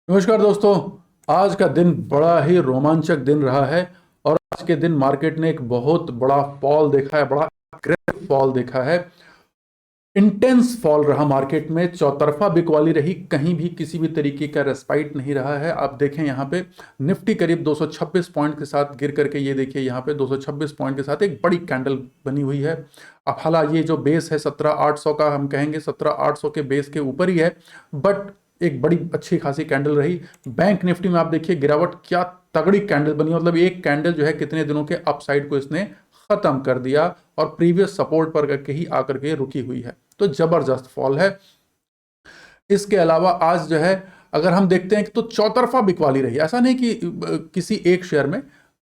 नमस्कार दोस्तों। आज का दिन बड़ा ही रोमांचक दिन रहा है और आज के दिन मार्केट ने एक बहुत बड़ा फॉल देखा है, बड़ा अग्रेसिव फॉल देखा है। इंटेंस फॉल रहा मार्केट में, चौतरफा बिकवाली रही, कहीं भी किसी भी तरीके का रेस्पाइट नहीं रहा है। आप देखें यहाँ पे निफ्टी करीब 226 पॉइंट के साथ गिर करके, ये देखिए यहाँ पे 226 पॉइंट के साथ एक बड़ी कैंडल बनी हुई है। अब हालांकि ये जो बेस है 17,800 का, हम कहेंगे 17,800 के बेस के ऊपर ही है, बट एक बड़ी अच्छी खासी कैंडल रही। बैंक निफ्टी में आप देखिए गिरावट, क्या तगड़ी कैंडल बनी, मतलब एक कैंडल जो है कितने दिनों के अपसाइड को इसने खत्म कर दिया और प्रीवियस सपोर्ट पर करके ही आकर के रुकी हुई है। तो जबरदस्त फॉल है। इसके अलावा आज जो है अगर हम देखते हैं कि तो चौतरफा बिकवाली रही, ऐसा नहीं कि किसी एक शेयर में,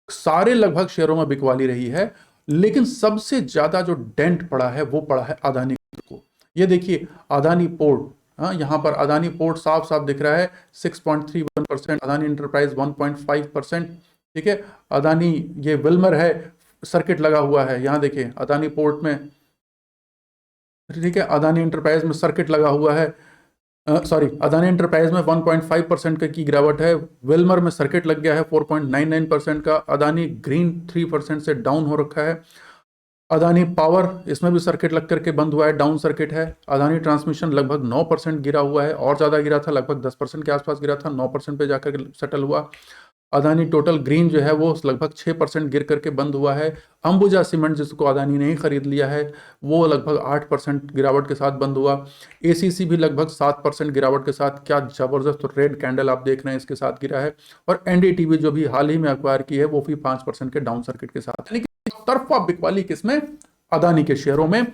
सारे लगभग शेयरों में बिकवाली रही है। लेकिन सबसे ज्यादा जो डेंट पड़ा है वो पड़ा है अदानी को। ये देखिए अदानी पोर्ट, हाँ यहाँ पर अदानी पोर्ट साफ साफ दिख रहा है 6.31%, अदानी इंटरप्राइज 1.5%। ठीक है, अदानी ये विल्मर है, सर्किट लगा हुआ है, यहाँ देखिए अदानी पोर्ट में, ठीक है, अदानी इंटरप्राइज में सर्किट लगा हुआ है। सॉरी, अदानी इंटरप्राइज में 1.5% की गिरावट है, विल्मर में सर्किट लग गया है 4.99% का, अदानी ग्रीन 3% से डाउन हो रखा है, अदानी पावर इसमें भी सर्किट लग करके बंद हुआ है, डाउन सर्किट है, अदानी ट्रांसमिशन लगभग 9% गिरा हुआ है, और ज़्यादा गिरा था, लगभग 10% के आसपास गिरा था, 9% पे जाकर सेटल हुआ। अदानी टोटल ग्रीन जो है वो लगभग 6% गिर करके बंद हुआ है। अंबुजा सीमेंट जिसको अदानी ने ही खरीद लिया है वो लगभग 8% गिरावट के साथ बंद हुआ। एसीसी भी लगभग 7% गिरावट के साथ, क्या जबरदस्त रेड कैंडल आप देख रहे हैं, इसके साथ गिरा है। और एनडीटीवी जो भी हाल ही में अक्वायर की है वो भी 5% के डाउन सर्किट के साथ। लेकिन तरफा बिकवाली किसमें? अदानी के शेयरों में।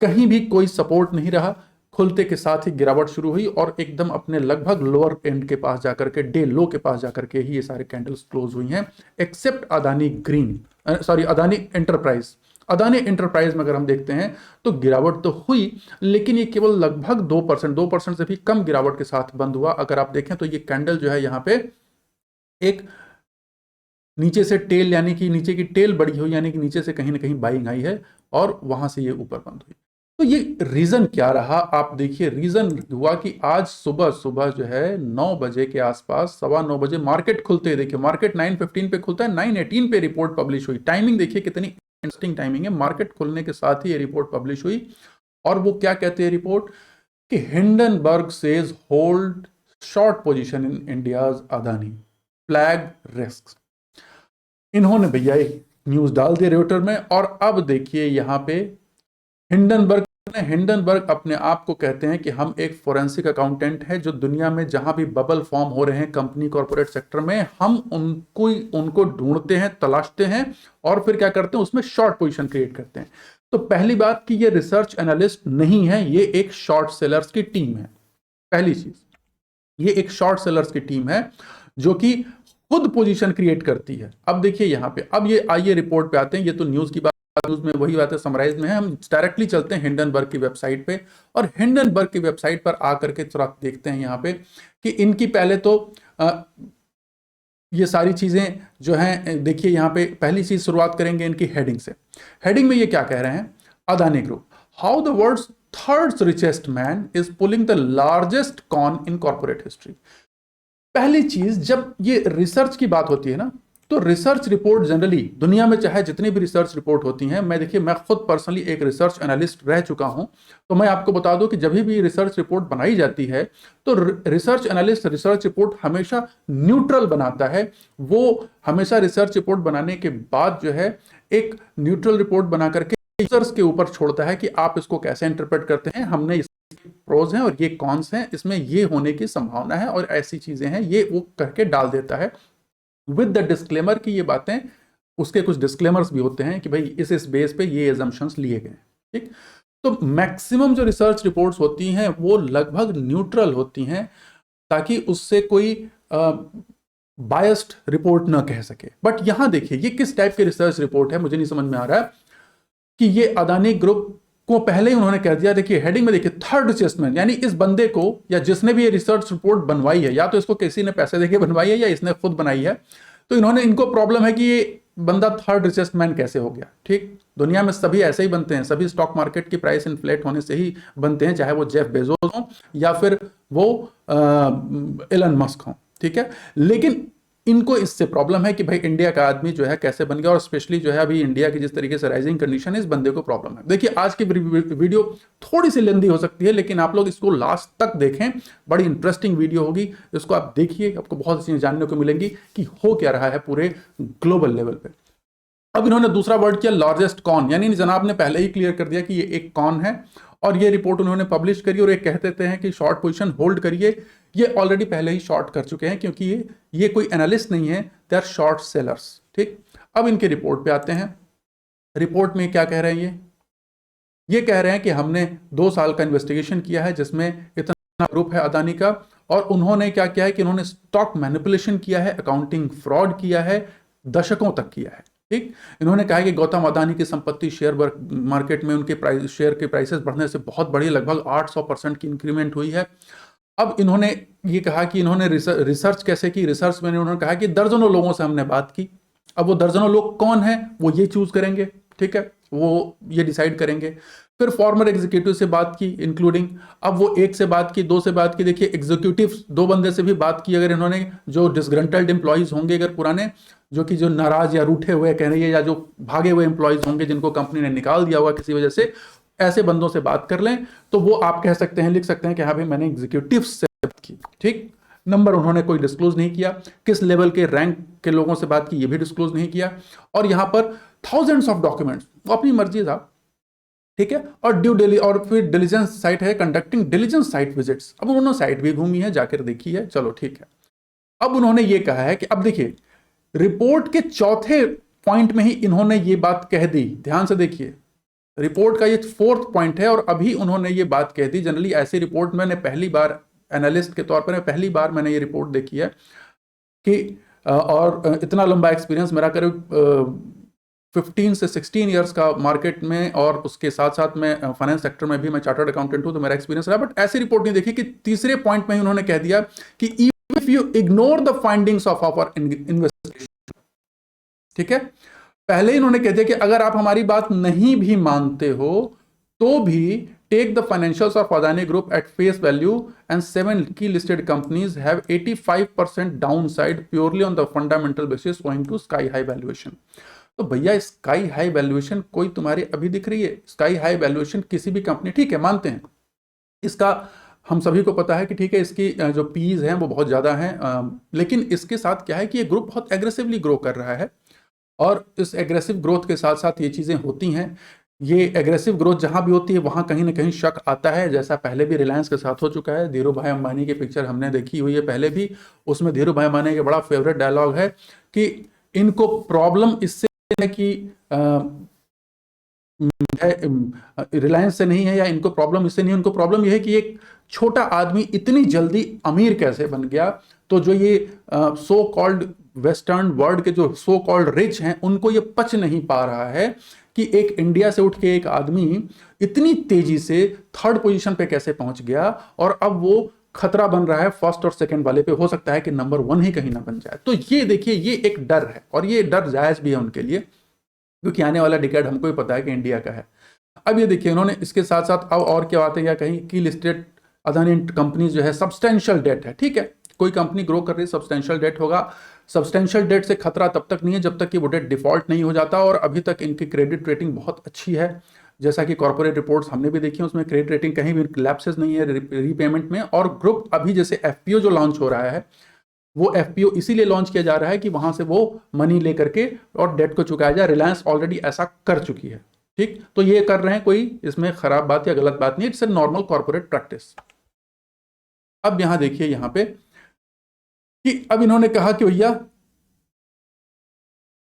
कहीं भी कोई सपोर्ट नहीं रहा, खुलते के साथ ही गिरावट शुरू हुई और एकदम अपने लगभग लोअर एंड के पास जाकर के, डे लो के पास जाकर के ही ये सारे कैंडल्स क्लोज हुई हैं, except Adani green, sorry Adani enterprise. Adani enterprise में अगर हम देखते हैं तो गिरावट तो हुई, लेकिन ये केवल लगभग 2% से भी कम गिरावट के साथ बंद हुआ। अगर आप देखें तो ये कैंडल जो है यहाँ पे एक नीचे से टेल, यानी कि नीचे की टेल बड़ी हुई, यानी कि नीचे से कहीं ना कहीं बाइंग आई है और वहां से ये ऊपर बंद हुई। तो ये रीजन क्या रहा? आप देखिए, रीजन हुआ कि आज सुबह सुबह जो है 9 बजे के आसपास, 9:15 बजे मार्केट खुलते, देखिए मार्केट 9:15 पे खुलता है, 9:18 पे रिपोर्ट पब्लिश हुई। टाइमिंग देखिए कितनी इंटरेस्टिंग टाइमिंग है, मार्केट खुलने के साथ ही ये रिपोर्ट पब्लिश हुई। और वो क्या कहते हैं रिपोर्ट कि Hindenburg says hold short position in India's Adani, flag risk. इन्होंने भैया एक न्यूज डाल दी रेउटर में। और अब देखिए यहां पे हिंडनबर्ग अपने आप को कहते हैं कि हम एक फोरेंसिक अकाउंटेंट है, जो दुनिया में जहां भी बबल फॉर्म हो रहे हैं कंपनी कॉर्पोरेट सेक्टर में, हम उनको ढूंढते हैं, तलाशते हैं और फिर क्या करते हैं, उसमें शॉर्ट पोजीशन क्रिएट करते हैं। तो पहली बात कि ये रिसर्च एनालिस्ट नहीं है, ये एक शॉर्ट सेलर्स की टीम है। पहली चीज, ये एक शॉर्ट सेलर्स की टीम है जो कि खुद पोजीशन क्रिएट करती है। अब देखिए यहां पे, अब ये आइए रिपोर्ट पे आते हैं। ये तो न्यूज की बात, न्यूज में वही बातें समराइज में है। हम डायरेक्टली चलते हैं हिंडनबर्ग की वेबसाइट पे और हिंडनबर्ग की वेबसाइट पर आकर के थोड़ा देखते हैं यहाँ पे कि इनकी पहले तो ये सारी चीजें जो हैं, देखिए यहाँ पे पहली चीज शुरुआत करेंगे इनकी हेडिंग से। हेडिंग में ये क्या कह रहे हैं, Adani group, how the world's third richest man is pulling the largest con in corporate history. पहली चीज, जब ये रिसर्च की बात होती है ना, तो रिसर्च रिपोर्ट जनरली दुनिया में चाहे जितनी भी रिसर्च रिपोर्ट होती हैं, मैं देखिए मैं खुद पर्सनली एक रिसर्च एनालिस्ट रह चुका हूं, तो मैं आपको बता दूं कि जब भी रिसर्च रिपोर्ट बनाई जाती है तो रिसर्च एनालिस्ट रिसर्च रिपोर्ट हमेशा न्यूट्रल बनाता है। वो हमेशा रिसर्च रिपोर्ट बनाने के बाद जो है एक न्यूट्रल रिपोर्ट बना करके यूजर्स के ऊपर छोड़ता है कि आप इसको कैसे इंटरप्रेट करते हैं, हमने इसके प्रोज हैं और ये कॉन्स हैं, इसमें ये होने की संभावना है और ऐसी चीजें हैं, ये वो करके डाल देता है विद द डिस्क्लेमर की ये बातें, उसके कुछ डिस्क्लेमर्स भी होते हैं कि भाई इस बेस पे ये एजम्पशंस लिए गए। ठीक, तो मैक्सिमम जो रिसर्च रिपोर्ट्स होती हैं वो लगभग न्यूट्रल होती हैं, ताकि उससे कोई बायस्ड रिपोर्ट ना कह सके। बट यहां देखिए ये किस टाइप की रिसर्च रिपोर्ट है, मुझे नहीं समझ में आ रहा है कि ये अदानी ग्रुप को पहले ही उन्होंने कह दिया। देखिए हेडिंग में देखिए थर्ड रिचेस्ट मैन, यानी इस बंदे को या जिसने भी ये रिसर्च रिपोर्ट बनवाई है, या तो इसको किसी ने पैसे देके बनवाई है या इसने खुद बनाई है। तो इनको प्रॉब्लम है कि ये बंदा थर्ड रिचेस्ट मैन कैसे हो गया। ठीक, दुनिया में सभी ऐसे ही बनते हैं, सभी स्टॉक मार्केट की प्राइस इन्फ्लेट होने से ही बनते हैं, चाहे वो जेफ बेजोस हो या फिर वो एलन मस्क हो। ठीक है, लेकिन इनको इससे प्रॉब्लम है कि भाई इंडिया का आदमी जो है कैसे बन गया, और स्पेशली जो है अभी इंडिया की जिस तरीके से राइजिंग कंडीशन है, इस बंदे को प्रॉब्लम है। देखिए आज की वीडियो थोड़ी सी लेंदी हो सकती है, लेकिन आप लोग इसको लास्ट तक देखें, बड़ी इंटरेस्टिंग वीडियो होगी, इसको आप देखिए, आपको बहुत सी चीजें जानने को मिलेंगी कि हो क्या रहा है पूरे ग्लोबल लेवल पे। अब इन्होंने दूसरा वर्ड किया लार्जेस्ट कॉन, यानी जनाब ने पहले ही क्लियर कर दिया कि ये एक कॉन है, और ये रिपोर्ट उन्होंने पब्लिश करी, और ये कह देते हैं कि शॉर्ट पोजीशन होल्ड करिए। ये ऑलरेडी पहले ही शॉर्ट कर चुके हैं, क्योंकि ये कोई एनालिस्ट नहीं है, दे आर शॉर्ट सेलर्स। ठीक, अब इनके रिपोर्ट पे आते हैं। रिपोर्ट में क्या कह रहे हैं, ये कह रहे हैं कि हमने 2 साल का इन्वेस्टिगेशन किया है, जिसमें इतना ग्रुप है अदानी का, और उन्होंने क्या किया है कि उन्होंने स्टॉक मैनिपुलेशन किया है, अकाउंटिंग फ्रॉड किया है, दशकों तक किया है। ठीक, इन्होंने कहा कि गौतम अदानी की संपत्ति शेयर मार्केट में उनके प्राइस, शेयर के प्राइसेस बढ़ने से बहुत बढ़ी, लगभग 800% की इंक्रीमेंट हुई है। अब इन्होंने ये कहा कि इन्होंने रिसर्च कैसे की, रिसर्च में उन्होंने कहा कि दर्जनों लोगों से हमने बात की। अब वो दर्जनों लोग कौन है, वो ये चूज करेंगे। ठीक है, वो ये डिसाइड करेंगे। फिर फॉर्मर एग्जीक्यूटिव से बात की इंक्लूडिंग, अब वो 1 से बात की, 2 से बात की। देखिए एग्जीक्यूटिव 2 बंदे से भी बात की, अगर इन्होंने, जो डिसग्रंटल्ड एम्प्लॉइज होंगे अगर पुराने, जो नाराज या रूठे हुए कह रही है, या जो भागे हुए एम्प्लॉइज होंगे जिनको कंपनी ने निकाल दिया होगा किसी वजह से, ऐसे बंदों से बात कर लें, तो वो आप कह सकते हैं, लिख सकते हैं कि हाँ भाई मैंने एग्जीक्यूटिव से बात की। ठीक, नंबर उन्होंने कोई डिस्क्लोज नहीं किया, किस लेवल के रैंक के लोगों से बात की ये भी डिस्क्लोज नहीं किया, और यहां पर थाउजेंड्स ऑफ डॉक्यूमेंट्स, वो अपनी मर्जी था। ठीक है, और फिर डिलीजेंस साइट है, कंडक्टिंग डिलीजेंस साइट विजिट्स। अब उन्होंने साइट भी घूमी है, जाकर देखी है, चलो ठीक है। अब उन्होंने ये कहा है कि अब देखिए रिपोर्ट के चौथे पॉइंट में ही इन्होंने ये बात कह दी, ध्यान से देखिए, रिपोर्ट का ये 4th पॉइंट है, और अभी उन्होंने ये बात कह दी। जनरली ऐसी रिपोर्ट मैंने पहली बार, एनालिस्ट के तौर पर पहली बार मैंने ये रिपोर्ट देखी है कि और इतना लंबा एक्सपीरियंस मेरा करीब 15 से 16 इयर्स का मार्केट में, और उसके साथ साथ में फाइनेंस सेक्टर में भी मैं चार्टर्ड अकाउंटेंट हूं, तो मेरा एक्सपीरियंस रहा। बट ऐसी रिपोर्ट नहीं देखी कि तीसरे पॉइंट में ही उन्होंने कह दिया कि if you ignore the findings of our investigation. ठीक है, पहले ही उन्होंने कह दिया कि अगर आप हमारी बात नहीं भी मानते हो तो भी take the financials of Adani group at face value, and 7 की listed companies have 85% downside purely on the fundamental basis owing to sky high valuation. तो भैया स्काई हाई वैल्यूएशन कोई तुम्हारी अभी दिख रही है? स्काई हाई वैल्यूएशन किसी भी कंपनी, ठीक है मानते हैं इसका, हम सभी को पता है कि ठीक है इसकी जो पीज हैं वो बहुत ज्यादा हैं, लेकिन इसके साथ क्या है कि ये ग्रुप बहुत एग्रेसिवली ग्रो कर रहा है, और इस एग्रेसिव ग्रोथ के साथ साथ ये चीजें होती हैं। ये एग्रेसिव ग्रोथ जहां भी होती है वहां कहीं ना कहीं शक आता है, जैसा पहले भी रिलायंस के साथ हो चुका है। धीरू भाई अंबानी की पिक्चर हमने देखी हुई है पहले भी, उसमें धीरू भाई अंबानी का बड़ा फेवरेट डायलॉग है कि इनको प्रॉब्लम इससे है कि रिलायंस से नहीं है, या इनको प्रॉब्लम इससे नहीं है, उनको प्रॉब्लम यह है कि एक छोटा आदमी इतनी जल्दी अमीर कैसे बन गया। तो जो ये सो कॉल्ड वेस्टर्न वर्ल्ड के जो सो कॉल्ड रिच हैं, उनको ये पच नहीं पा रहा है कि एक इंडिया से उठ के एक आदमी इतनी तेजी से 3rd पोजीशन पे कैसे पहुंच गया, और अब वो खतरा बन रहा है 1st और 2nd वाले पे, हो सकता है कि नंबर 1 ही कहीं ना बन जाए। तो ये देखिए, ये एक डर है, और ये डर जायज भी है उनके लिए, क्योंकि आने वाला डिकेड हमको ही पता है कि इंडिया का है। अब ये देखिए उन्होंने इसके साथ साथ अब और क्या बातें क्या कहीं कि लिस्टेड अदानी कंपनी जो है सब्सटेंशियल डेट है। ठीक है, कोई कंपनी ग्रो कर रही है, सब्सटेंशियल डेट होगा। सब्सटेंशियल डेट से खतरा तब तक नहीं है जब तक कि वो डेट डिफॉल्ट नहीं हो जाता, और अभी तक इनकी क्रेडिट रेटिंग बहुत अच्छी है, जैसा कि कॉर्पोरेट रिपोर्ट्स हमने भी देखी, उसमें क्रेडिट रेटिंग कहीं भी लैप्सेस नहीं है रीपेमेंट में। और ग्रुप अभी जैसे एफपीओ जो लॉन्च हो रहा है, वो एफपीओ इसीलिए लॉन्च किया जा रहा है कि वहां से वो मनी लेकर के और डेट को चुकाया जाए। रिलायंस ऑलरेडी ऐसा कर चुकी है। ठीक, तो ये कर रहे हैं, कोई इसमें खराब बात या गलत बात नहीं, it's a normal corporate practice. अब यहां देखिए यहां पे कि अब इन्होंने कहा कि भैया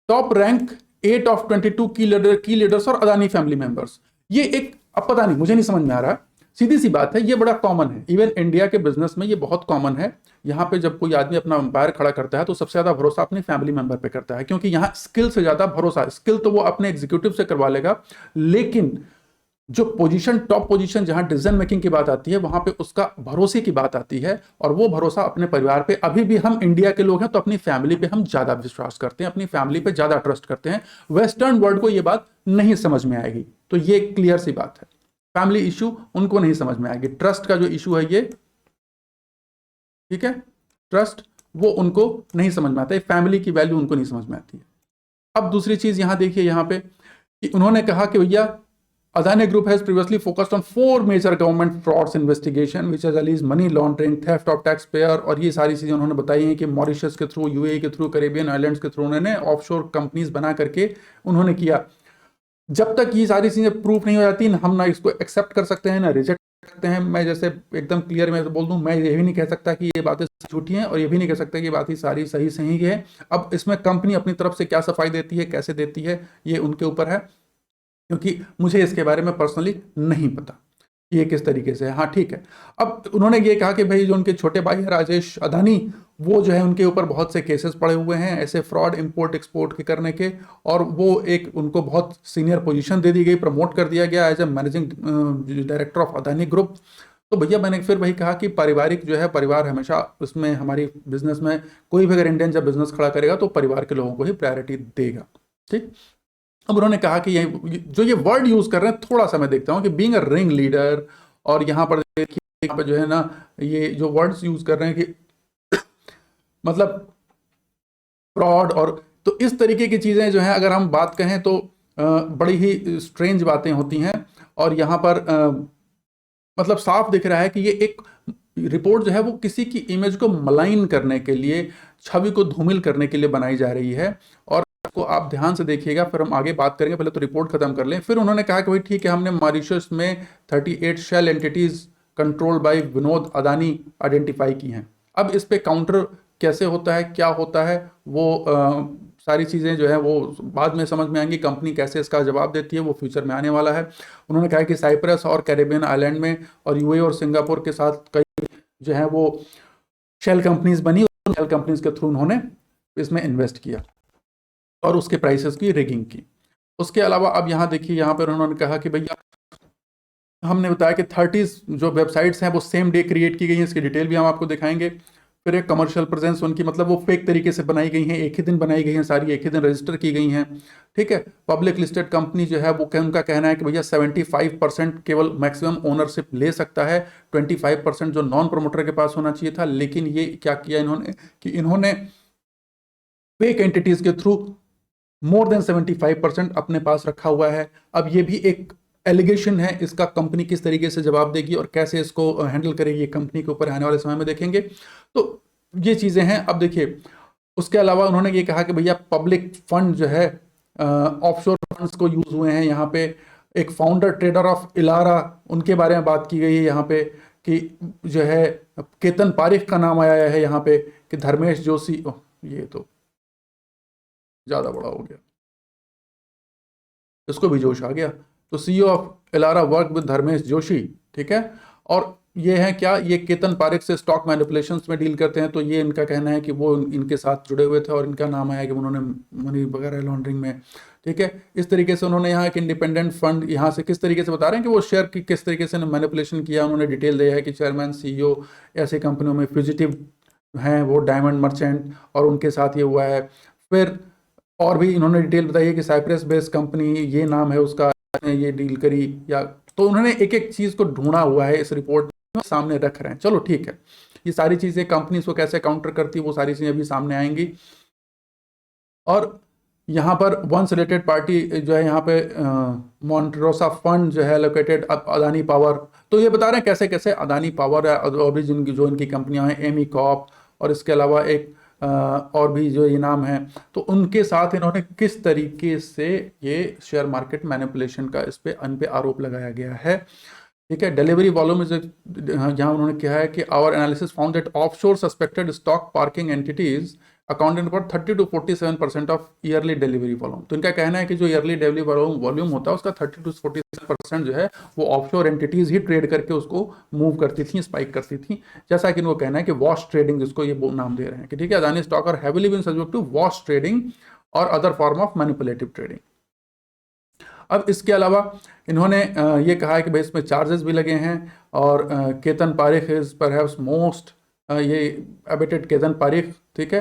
टॉप रैंक 8 ऑफ 22 की लीडर्स और अदानी फैमिली मेंबर्स। ये एक, अब पता नहीं, मुझे नहीं समझ में आ रहा, सीधी सी बात है, ये बड़ा कॉमन है, इवन इंडिया के बिजनेस में ये बहुत कॉमन है। यहाँ पे जब कोई आदमी अपना एम्पायर खड़ा करता है तो सबसे ज्यादा भरोसा अपनी फैमिली मेंबर पे करता है, क्योंकि यहाँ स्किल से ज्यादा भरोसा, स्किल तो वो अपने एग्जीक्यूटिव से करवा लेगा, लेकिन जो पोजीशन, टॉप पोजीशन जहां डिसीजन मेकिंग की बात आती है, वहां पे उसका भरोसे की बात आती है, और वो भरोसा अपने परिवार पे, अभी भी हम इंडिया के लोग हैं तो अपनी फैमिली पे हम ज्यादा विश्वास करते हैं, अपनी फैमिली पे ज्यादा ट्रस्ट करते हैं। वेस्टर्न वर्ल्ड को ये बात नहीं समझ में आएगी, तो ये क्लियर सी बात है, फैमिली इशू उनको नहीं समझ में आएगी। ट्रस्ट का जो इशू है ये, ठीक है, ट्रस्ट वो उनको नहीं समझ में आता है, फैमिली की वैल्यू उनको नहीं समझ में आती है। अब दूसरी चीज यहां देखिए, यहां पे कि उन्होंने कहा कि भैया Adani Group has previously focused on 4 major government frauds investigation, which has alleged money laundering, theft of taxpayer, और ये सारी चीजें उन्होंने बताई हैं कि मॉरिशस के थ्रू, यूएई के थ्रू, कैरेबियन आइलैंड्स के थ्रू उन्होंने ऑफशोर कंपनीज बना करके उन्होंने किया। जब तक ये सारी चीजें प्रूफ नहीं हो जाती, हम ना इसको एक्सेप्ट कर सकते हैं ना रिजेक्ट कर सकते हैं। मैं जैसे एकदम क्लियर मैं बोल दूं, मैं ये भी नहीं कह सकता कि ये बातें झूठी हैं, और ये भी नहीं कह सकता कि ये बातें सारी सही सही है। अब इसमें कंपनी अपनी तरफ से क्या सफाई देती है, कैसे देती है, ये उनके ऊपर है, क्योंकि मुझे इसके बारे में पर्सनली नहीं पता ये किस तरीके से है। हाँ ठीक है। अब उन्होंने ये कहा कि भाई जो उनके छोटे भाई हैं राजेश अदानी, वो जो है उनके ऊपर बहुत से केसेस पड़े हुए हैं ऐसे फ्रॉड इंपोर्ट एक्सपोर्ट के करने के, और वो एक उनको बहुत सीनियर पोजीशन दे दी गई, प्रमोट कर दिया गया as a managing director of Adani group. तो भैया मैंने फिर वही कहा कि पारिवारिक जो है, परिवार हमेशा उसमें, हमारी बिजनेस में कोई भी अगर इंडियन जब बिजनेस खड़ा करेगा तो परिवार के लोगों को ही प्रायोरिटी देगा। ठीक। अब उन्होंने कहा कि ये जो ये वर्ड यूज कर रहे हैं, थोड़ा सा मैं देखता हूं कि बीइंग अ रिंग लीडर, और यहां पर देखिए, यहाँ पर जो है ना, ये जो वर्ड्स यूज कर रहे हैं कि मतलब फ्रॉड, और तो इस तरीके की चीजें जो हैं अगर हम बात कहें तो बड़ी ही स्ट्रेंज बातें होती हैं। और यहां पर मतलब साफ दिख रहा है कि ये एक रिपोर्ट जो है वो किसी की इमेज को मलाइन करने के लिए, छवि को धूमिल करने के लिए बनाई जा रही है। और को आप ध्यान से देखिएगा, फिर हम आगे बात करेंगे, पहले तो रिपोर्ट खत्म कर लें। फिर उन्होंने कहा कि भाई ठीक है, हमने मॉरिशस में 38 shell entities control by Vinod Adani identify की हैं। अब इस पे काउंटर कैसे होता है, क्या होता है, वो सारी चीज़ें जो है वो बाद में समझ में आएंगी, कंपनी कैसे इसका जवाब देती है वो फ्यूचर में आने वाला है। उन्होंने कहा कि साइप्रस और कैरेबियन आइलैंड में और यूएई और सिंगापुर के साथ कई जो है वो शेल कंपनीज बनी, और शेल कंपनीज के थ्रू उन्होंने इसमें इन्वेस्ट किया और उसके प्राइसेस की रिगिंग की। उसके अलावा अब यहाँ देखिए, यहाँ पर उन्होंने कहा कि भैया हमने बताया कि 30 जो वेबसाइट्स हैं वो सेम डे क्रिएट की गई हैं, इसकी डिटेल भी हम आपको दिखाएंगे। फिर एक कमर्शियल प्रेजेंस उनकी, मतलब वो फेक तरीके से बनाई गई हैं, एक ही दिन बनाई गई हैं, सारी एक ही दिन रजिस्टर की गई हैं। ठीक है। पब्लिक लिस्टेड कंपनी जो है वो उनका कहना है कि भैया 75% केवल मैक्सिमम ओनरशिप ले सकता है, 25% जो नॉन प्रमोटर के पास होना चाहिए था। लेकिन ये क्या किया इन्होंने कि इन्होंने फेक एंटिटीज के थ्रू मोर देन 75% अपने पास रखा हुआ है। अब ये भी एक एलिगेशन है, इसका कंपनी किस तरीके से जवाब देगी और कैसे इसको हैंडल करेगी, कंपनी के ऊपर आने वाले समय में देखेंगे। तो ये चीजें हैं। अब देखिए, उसके अलावा उन्होंने ये कहा कि भैया पब्लिक फंड जो है, ऑफशोर फंड्स को यूज हुए हैं। यहाँ पे एक फाउंडर ट्रेडर ऑफ इलारा, उनके बारे में बात की गई है यहाँ पे, कि जो है केतन पारिक का नाम आया है यहाँ पे, कि धर्मेश जोशी, ये तो ज्यादा बड़ा हो गया, इसको भी जोश आ गया। तो CEO of Elara work with Dharmesh Joshi. ठीक है। और ये है क्या, ये केतन पारिक से स्टॉक मैनिपुलेशंस में डील करते हैं। तो ये इनका कहना है कि वो इनके साथ जुड़े हुए थे और इनका नाम आया कि उन्होंने मनी वगैरह लॉन्ड्रिंग में। ठीक है। इस तरीके से उन्होंने यहाँ एक इंडिपेंडेंट फंड, यहाँ से किस तरीके से बता रहे हैं कि वो शेयर की किस तरीके से मैनिपुलेशन किया, उन्होंने डिटेल दिया है कि चेयरमैन सीईओ ऐसी कंपनियों में फ्यूजिटिव हैं, वो डायमंड मर्चेंट, और उनके साथ ये हुआ है। फिर और भी इन्होंने डिटेल बताई है कि साइप्रस बेस्ड कंपनी, ये नाम है उसका, ये डील करी, या तो उन्होंने एक एक चीज को ढूंढा हुआ है इस रिपोर्ट में, सामने रख रहे हैं। चलो ठीक है, ये सारी चीजें कंपनी को कैसे काउंटर करती है वो सारी चीजें भी सामने आएंगी। और यहाँ पर वंस रिलेटेड पार्टी जो है, यहाँ पे मॉन्टेरोसा फंड जो है लोकेटेड अदानी पावर। तो ये बता रहे हैं कैसे कैसे अदानी पावर है, और भी जिनकी जो इनकी कंपनियां हैं, एमी कॉप, और इसके अलावा एक और भी जो ये नाम है, तो उनके साथ इन्होंने किस तरीके से ये शेयर मार्केट मैनिपुलेशन का इन पे आरोप लगाया गया है। ठीक है। डिलीवरी वॉल्यूम जहां उन्होंने कहा है कि our analysis found that offshore suspected stock parking entities accounted for 30 to 47% of yearly delivery volume. तो इनका कहना है कि जो ईयरली डिलीवरी वॉल्यूम होता है उसका 30 to 47% जो है वो ऑफशोर एंटिटीज ही ट्रेड करके उसको मूव करती थी, स्पाइक करती थी। जैसा कि इनको कहना है कि वॉश ट्रेडिंग, जिसको ये नाम दे रहे हैं कि ठीक है, Adani stock are heavily been subject to wash trading और other form of manipulative trading. अब इसके अलावा इन्होंने ये कहा है कि भाई इसमें चार्जेस भी लगे हैं, और Ketan Parekh is perhaps most, ये एबेटेड केतन पारेख, ठीक है,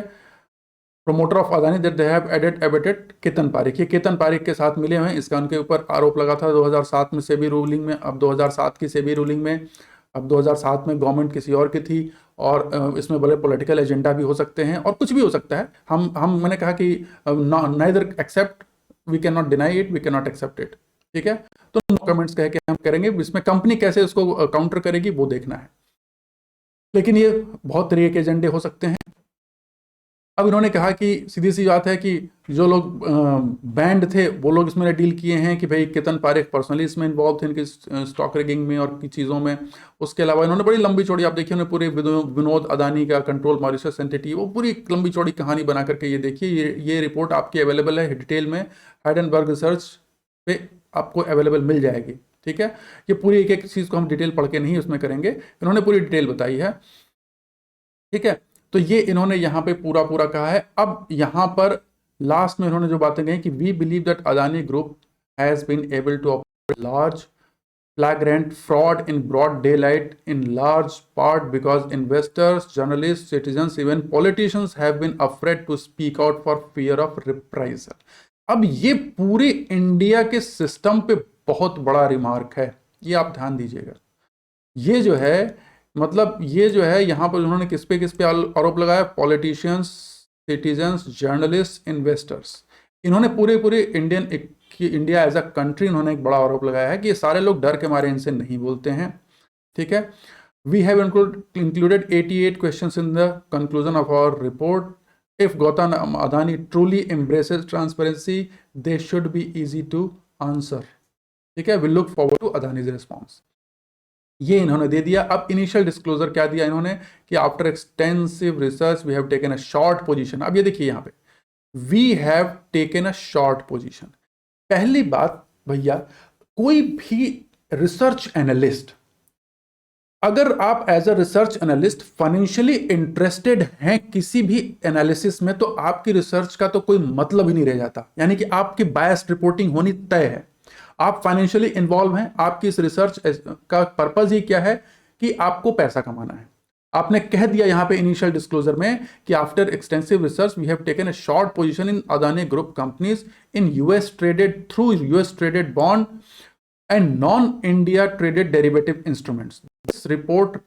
promoter of Adani, that they have abetted Ketan Parekh, ये केतन पारेख के साथ मिले हुए हैं। इसका उनके ऊपर आरोप लगा था 2007 में सेबी रूलिंग में, अब 2007 की सेबी रूलिंग में, अब 2007 में गवर्नमेंट किसी और की थी, और इसमें बड़े पॉलिटिकल एजेंडा भी हो सकते हैं और कुछ भी हो सकता है। हम मैंने कहा कि neither accept, we can not deny it, we can not accept it, ठीक है। तो नो कमेंट्स कह के हम करेंगे, इसमें कंपनी कैसे इसको काउंटर करेगी वो देखना है, लेकिन ये बहुत तरीके के एजेंडे हो सकते हैं। अब इन्होंने कहा कि सीधी सी बात है कि जो लोग बैंड थे वो लोग इसमें डील किए हैं कि भाई केतन पारेख पर्सनली इसमें इन्वॉल्व थे इनकी स्टॉक रिगिंग में और की चीज़ों में। उसके अलावा इन्होंने बड़ी लंबी चौड़ी, आप देखिए उन्होंने पूरे विनोद अदानी का कंट्रोल मॉरिशस एंटिटी, वो पूरी लंबी चौड़ी कहानी बना करके ये देखिए, ये रिपोर्ट आपकी अवेलेबल है डिटेल में, हाइडेनबर्ग रिसर्च पे आपको अवेलेबल मिल जाएगी, ठीक है। ये पूरी एक एक चीज़ को हम डिटेल पढ़ के नहीं उसमें करेंगे, इन्होंने पूरी डिटेल बताई है, ठीक है। तो ये इन्होंने यहाँ पे पूरा पूरा कहा है। अब यहाँ पर लास्ट में इन्होंने जो बातें कही कि we believe that Adani group has been able to operate large flagrant fraud in broad daylight in large part because investors, journalists, citizens, even politicians have been afraid to speak out for fear of reprisal. अब ये पूरे India के system पे बहुत बड़ा remark है, ये आप ध्यान दीजिएगा। ये जो है मतलब ये जो है यहाँ पर उन्होंने किस पे आरोप लगाया, पॉलिटिशियंस, सिटीजन्स, जर्नलिस्ट, इन्वेस्टर्स, इन्होंने पूरे इंडिया एज अ कंट्री इन्होंने एक बड़ा आरोप लगाया है कि ये सारे लोग डर के मारे इनसे नहीं बोलते हैं, ठीक है। We have included 88 questions in the conclusion of our report. If Gautam Adani truly embraces transparency they should be easy to answer, ठीक है। We look forward to Adani's response, ये इन्होंने दे दिया। अब इनिशियल डिस्क्लोजर क्या दिया इन्होंने कि after extensive research we have taken a short position. अब ये देखिए यहाँ पे we have taken a short position. पहली बात भैया, कोई भी रिसर्च एनालिस्ट, अगर आप as a research analyst financially interested हैं किसी भी एनालिसिस में, तो आपकी रिसर्च का तो कोई मतलब ही नहीं रह जाता, यानी कि आपकी बायस्ड रिपोर्टिंग होनी तय है। आप फाइनेंशियली इन्वॉल्व हैं, आपकी इस रिसर्च का पर्पज ही क्या है कि आपको पैसा कमाना है। आपने कह दिया यहां पे इनिशियल डिस्क्लोजर में कि after extensive research we have taken a short position in Adani group companies in US traded through US traded bond and non India traded derivative instruments. This report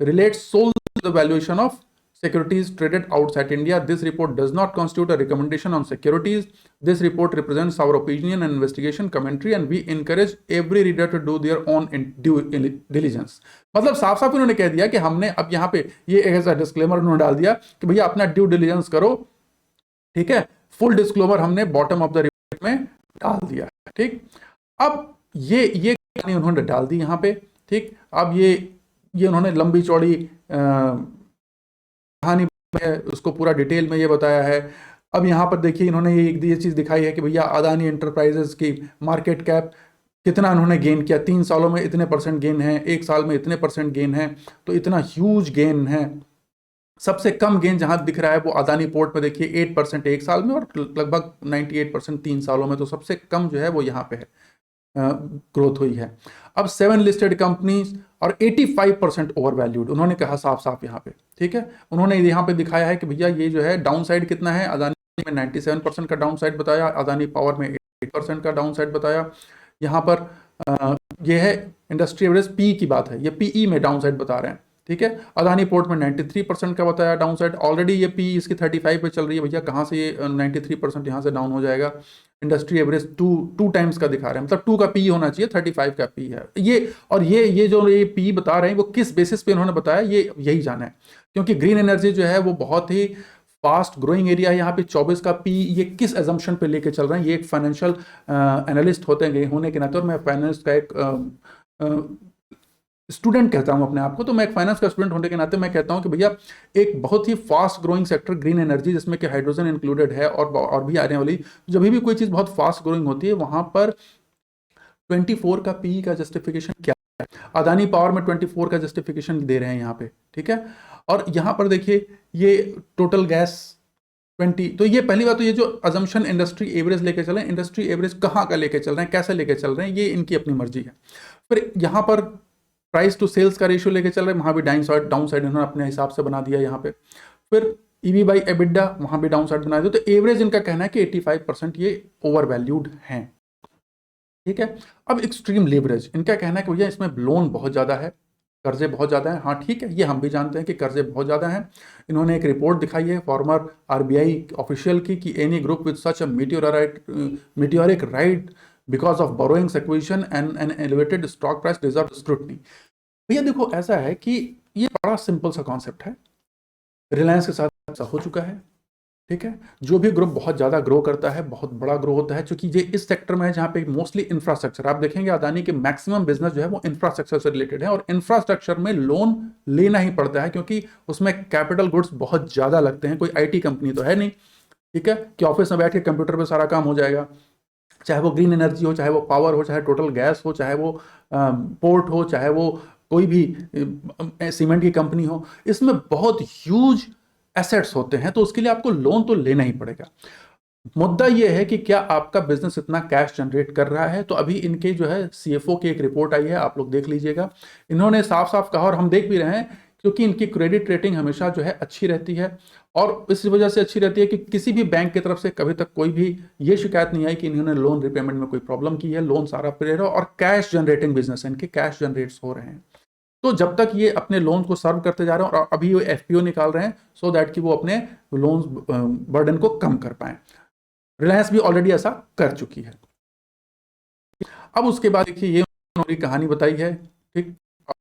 relates solely to the valuation of securities traded outside India. This report does not constitute a recommendation on securities. This report represents our opinion and investigation commentary and we encourage every reader to do their own due diligence. मतलब साफ साफ इन्होंने कह दिया कि हमने अब यहाँ पे ये ऐसा डिस्क्लेमर उन्होंने डाल दिया कि भैया अपना ड्यू डिलीजेंस करो, ठीक है। फुल डिस्क्लोमर हमने बॉटम ऑफ द रिपोर्ट में डाल दिया, ठीक। अब ये उन्होंने डाल दी यहाँ पे, ठीक। अब ये उन्होंने लंबी चौड़ी कहानी है, उसको पूरा डिटेल में ये बताया है। अब यहाँ पर देखिए इन्होंने ये चीज़ दिखाई है कि भैया अदानी एंटरप्राइजेस की मार्केट कैप कितना उन्होंने गेन किया, 3 सालों में इतने % गेन है, 1 साल में इतने % गेन है, तो इतना ह्यूज गेन है। सबसे कम गेन जहाँ दिख रहा है वो अदानी पोर्ट में देखिए 8% 1 साल में और लगभग 98% 3 सालों में, तो सबसे कम जो है वो यहाँ पे है ग्रोथ हुई है। अब 7 लिस्टेड कंपनीज और 85% ओवर वैल्यूड, उन्होंने कहा साफ साफ यहाँ पे, ठीक है। उन्होंने यहाँ पे दिखाया है कि भैया ये जो है डाउन साइड कितना है, अदानी में 97% का डाउन साइड बताया, अदानी पावर में 8% का डाउन साइड बताया। यहाँ पर ये है इंडस्ट्री एवरेज पी की बात है, ये पीई में डाउन साइड बता रहे हैं, ठीक है। अदानी पोर्ट में 93% का बताया डाउन साइड, ऑलरेडी ये पी इसकी 35 पे चल रही है, भैया कहाँ से ये 93% यहाँ से डाउन हो जाएगा। इंडस्ट्री एवरेज 2 टाइम्स का दिखा रहे हैं, मतलब 2 का पी होना चाहिए, 35 का पी है ये। और ये जो ये पी बता रहे हैं वो किस बेसिस पे उन्होंने बताया, ये यही जाना है, क्योंकि ग्रीन एनर्जी जो है वो बहुत ही फास्ट ग्रोइंग एरिया है। यहाँ पे 24 का पी ये किस एजम्पशन पे लेके चल रहे हैं, ये एक फाइनेंशियल एनालिस्ट होने के नाते, और मैं फाइनेंस का एक स्टूडेंट कहता हूं अपने आप को, तो मैं एक फाइनेंस का स्टूडेंट होने के नाते मैं कहता हूं कि भैया एक बहुत ही fast growing sector green energy, जिसमें कि हाइड्रोजन इंक्लूडेड है और भी आने वाली, जब भी कोई चीज़ बहुत फास्ट ग्रोइंग होती है वहां पर 24 का पी का जस्टिफिकेशन क्या है। अदानी पावर में 24 का जस्टिफिकेशन दे रहे हैं यहाँ पे, ठीक है। और यहाँ पर देखिए ये टोटल गैस 20। तो ये पहली बात, तो ये जो अजम्पशन इंडस्ट्री एवरेज लेके चल रहे हैं, इंडस्ट्री एवरेज कहाँ का लेके चल रहे हैं, कैसे लेके चल रहे हैं, ये इनकी अपनी मर्जी है। फिर यहाँ पर प्राइस टू सेल्स का रेशियो लेके चल रहे हैं, वहाँ भी डाउन साइड इन्होंने अपने हिसाब से बना दिया यहाँ पे। फिर ईवी बाई एबिडा, वहाँ भी डाउन साइड बना दिया। तो एवरेज इनका कहना है कि 85% ये ओवर वैल्यूड हैं, ठीक है। अब एक्सट्रीम लेवरेज, इनका कहना है कि भैया इसमें लोन बहुत ज़्यादा है, कर्जे बहुत ज़्यादा हैं। हाँ ठीक है, ये हम भी जानते हैं कि कर्जे बहुत ज़्यादा हैं। इन्होंने एक रिपोर्ट दिखाई है फॉर्मर आरबीआई ऑफिशियल की कि any group with such a meteoric rise because of borrowings acquisition and an elevated stock price deserve scrutiny. भैया देखो ऐसा है कि ये बड़ा सिंपल सा कॉन्सेप्ट है, रिलायंस के साथ ऐसा हो चुका है, ठीक है। जो भी ग्रुप बहुत ज़्यादा ग्रो करता है, बहुत बड़ा ग्रो होता है, क्योंकि ये इस सेक्टर में है जहाँ पे मोस्टली इंफ्रास्ट्रक्चर, आप देखेंगे अदानी के मैक्सिमम बिजनेस जो है वो इंफ्रास्ट्रक्चर से रिलेटेड है, और इंफ्रास्ट्रक्चर में लोन लेना ही पड़ता है क्योंकि उसमें कैपिटल गुड्स बहुत ज़्यादा लगते हैं। कोई आईटी कंपनी तो है नहीं, ठीक है, कि ऑफिस में बैठ के कंप्यूटर पर सारा काम हो जाएगा। चाहे वो ग्रीन एनर्जी हो, चाहे वो पावर हो, चाहे टोटल गैस हो, चाहे वो पोर्ट हो, चाहे वो कोई भी सीमेंट की कंपनी हो, इसमें बहुत ह्यूज एसेट्स होते हैं, तो उसके लिए आपको लोन तो लेना ही पड़ेगा। मुद्दा यह है कि क्या आपका बिजनेस इतना कैश जनरेट कर रहा है। तो अभी इनके जो है सीएफओ की एक रिपोर्ट आई है, आप लोग देख लीजिएगा। इन्होंने साफ साफ कहा, और हम देख भी रहे हैं, क्योंकि इनकी क्रेडिट रेटिंग हमेशा जो है अच्छी रहती है, और इस वजह से अच्छी रहती है कि किसी भी बैंक की तरफ से कभी तक कोई भी ये शिकायत नहीं आई कि इन्होंने लोन रिपेमेंट में कोई प्रॉब्लम की है। लोन सारा पे रहा, और कैश जनरेटिंग बिजनेस है, इनके कैश जनरेट्स हो रहे हैं। तो जब तक ये अपने लोन को सर्व करते जा रहे हैं, और अभी वो एफपीओ निकाल रहे हैं सो दैट कि वो अपने लोन बर्डन को कम कर पाए। रिलायंस भी ऑलरेडी ऐसा कर चुकी है। अब उसके बाद देखिए ये उन्होंने कहानी बताई है, ठीक।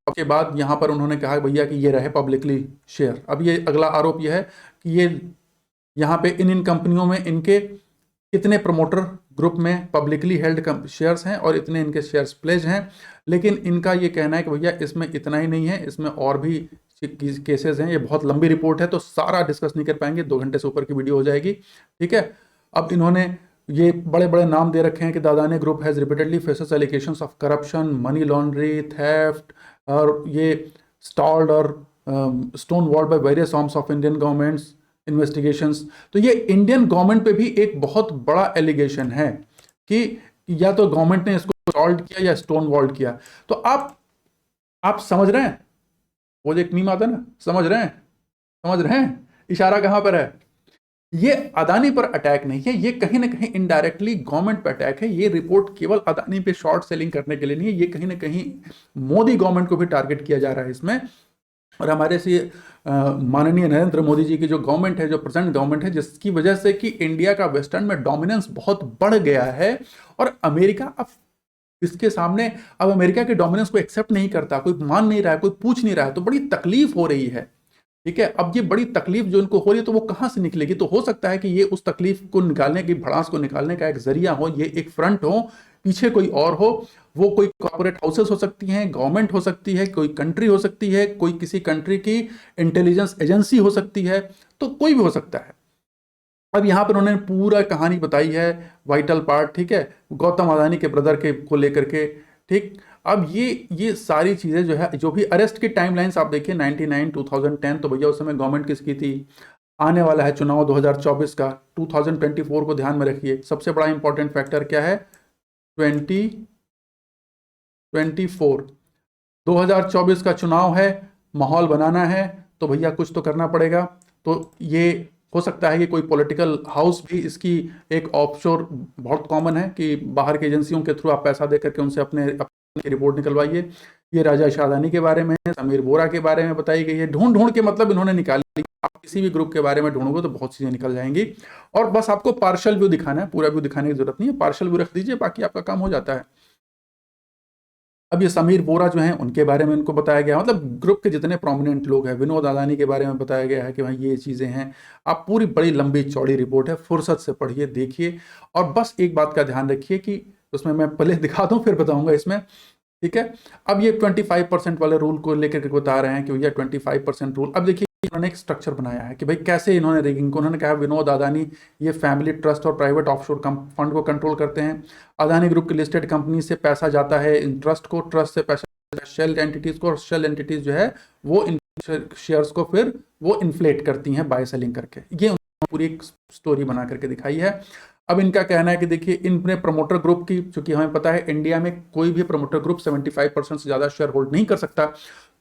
उसके बाद यहां पर उन्होंने कहा भैया कि ये रहे पब्लिकली शेयर। अब ये अगला आरोप यह है कि ये यहाँ पे इन कंपनियों में इनके कितने प्रमोटर ग्रुप में पब्लिकली हेल्ड शेयर्स हैं और इतने इनके शेयर्स प्लेज हैं। लेकिन इनका ये कहना है कि भैया इसमें इतना ही नहीं है, इसमें और भी केसेस हैं। ये बहुत लंबी रिपोर्ट है तो सारा डिस्कस नहीं कर पाएंगे, 2 घंटे से ऊपर की वीडियो हो जाएगी, ठीक है। अब इन्होंने ये बड़े बड़े नाम दे रखे हैं कि Adani group has repeatedly faces allegations of corruption, money laundry, theft, और ये स्टॉल्ड और stonewalled by various arms of Indian governments investigations. तो ये इंडियन गवर्नमेंट पे भी एक बहुत बड़ा एलिगेशन है कि या तो गवर्नमेंट ने इसको सॉल्व किया या स्टोन वॉल्ड किया। तो आप समझ रहे हैं, वो जो एक मीम आता है ना, समझ रहे हैं इशारा कहां पर है। ये अदानी पर अटैक नहीं है, ये कहीं ना कहीं इनडायरेक्टली गवर्नमेंट पर अटैक है। ये रिपोर्ट केवल अदानी पे शॉर्ट सेलिंग करने के लिए नहीं है, ये कहीं ना कहीं मोदी गवर्नमेंट को भी टारगेट किया जा रहा है इसमें। और हमारे से माननीय नरेंद्र मोदी जी की जो गवर्नमेंट है, जो प्रेजेंट गवर्नमेंट है, जिसकी वजह से कि इंडिया का वेस्टर्न में डोमिनेंस बहुत बढ़ गया है, और अमेरिका अब इसके सामने, अब अमेरिका के डोमिनेंस को एक्सेप्ट नहीं करता, कोई मान नहीं रहा है, कोई पूछ नहीं रहा है, तो बड़ी तकलीफ हो रही है, ठीक है। अब ये बड़ी तकलीफ जो इनको हो रही है तो वो कहां से निकलेगी। तो हो सकता है कि ये उस तकलीफ को निकालने की, भड़ास को निकालने का एक जरिया हो, ये एक फ्रंट हो, पीछे कोई और हो। वो कोई कॉर्पोरेट हाउसेस हो सकती हैं, गवर्नमेंट हो सकती है, कोई कंट्री हो सकती है, कोई किसी कंट्री की इंटेलिजेंस एजेंसी हो सकती है, तो कोई भी हो सकता है। अब यहां पर उन्होंने पूरा कहानी बताई है, वाइटल पार्ट, ठीक है, गौतम अदानी के ब्रदर के को लेकर के, ठीक। अब ये सारी चीजें जो है, जो भी अरेस्ट की टाइमलाइंस आप देखिए 99, 2010, तो भैया उस समय गवर्नमेंट किसकी थी। आने वाला है चुनाव 2024 का, 2024 को ध्यान में रखिए। सबसे बड़ा इंपॉर्टेंट फैक्टर क्या है, 2024 2024 का चुनाव है, माहौल बनाना है, तो भैया कुछ तो करना पड़ेगा। तो ये हो सकता है कि कोई पॉलिटिकल हाउस भी इसकी एक ऑफशोर, बहुत कॉमन है कि बाहर की एजेंसियों के थ्रू आप पैसा दे करके उनसे अपने रिपोर्ट निकलवाइए। ये राजा अदानी के बारे में है, समीर बोरा के बारे में बताई गई है। ढूंढ के मतलब इन्होंने निकाली। आप किसी भी ग्रुप के बारे में ढूंढोगे तो बहुत चीजें निकल जाएंगी, और बस आपको पार्शियल व्यू दिखाना है, पूरा व्यू दिखाने की जरूरत नहीं है। पार्शियल व्यू रख दीजिए, बाकी आपका काम हो जाता है। अब ये समीर बोरा जो हैं उनके बारे में इनको बताया गया, मतलब ग्रुप के जितने प्रोमिनेंट लोग हैं, विनोद अदानी के बारे में बताया गया है कि भाई ये चीज़ें हैं। आप पूरी बड़ी लंबी चौड़ी रिपोर्ट है, फुर्सत से पढ़िए, देखिए, और बस एक बात का ध्यान रखिए कि उसमें मैं पहले दिखा दूं फिर बताऊंगा इसमें, ठीक है। अब ये 25% वाले रूल को लेकर के बता रहे हैं कि भैया 25% रूल। अब देखिए इन्होंने एक स्ट्रक्चर बनाया है कि भाई कैसे इन्होंने रिगिंग को, उन्होंने कहा विनोद अदानी ये फैमिली ट्रस्ट और प्राइवेट ऑफशोर फंड को कंट्रोल करते हैं। अदानी ग्रुप की लिस्टेड कंपनी से पैसा जाता है इन ट्रस्ट को, ट्रस्ट से पैसा शेल एंटिटीज को, और शेल एंटिटीज जो है वो इन शेयर्स को फिर वो इन्फ्लेट करती हैं बाय सेलिंग करके। ये पूरी एक स्टोरी बना करके दिखाई है। अब इनका कहना है कि देखिए इनने प्रमोटर ग्रुप की, चूंकि हमें पता है इंडिया में कोई भी प्रमोटर ग्रुप 75% से ज्यादा शेयर होल्ड नहीं कर सकता,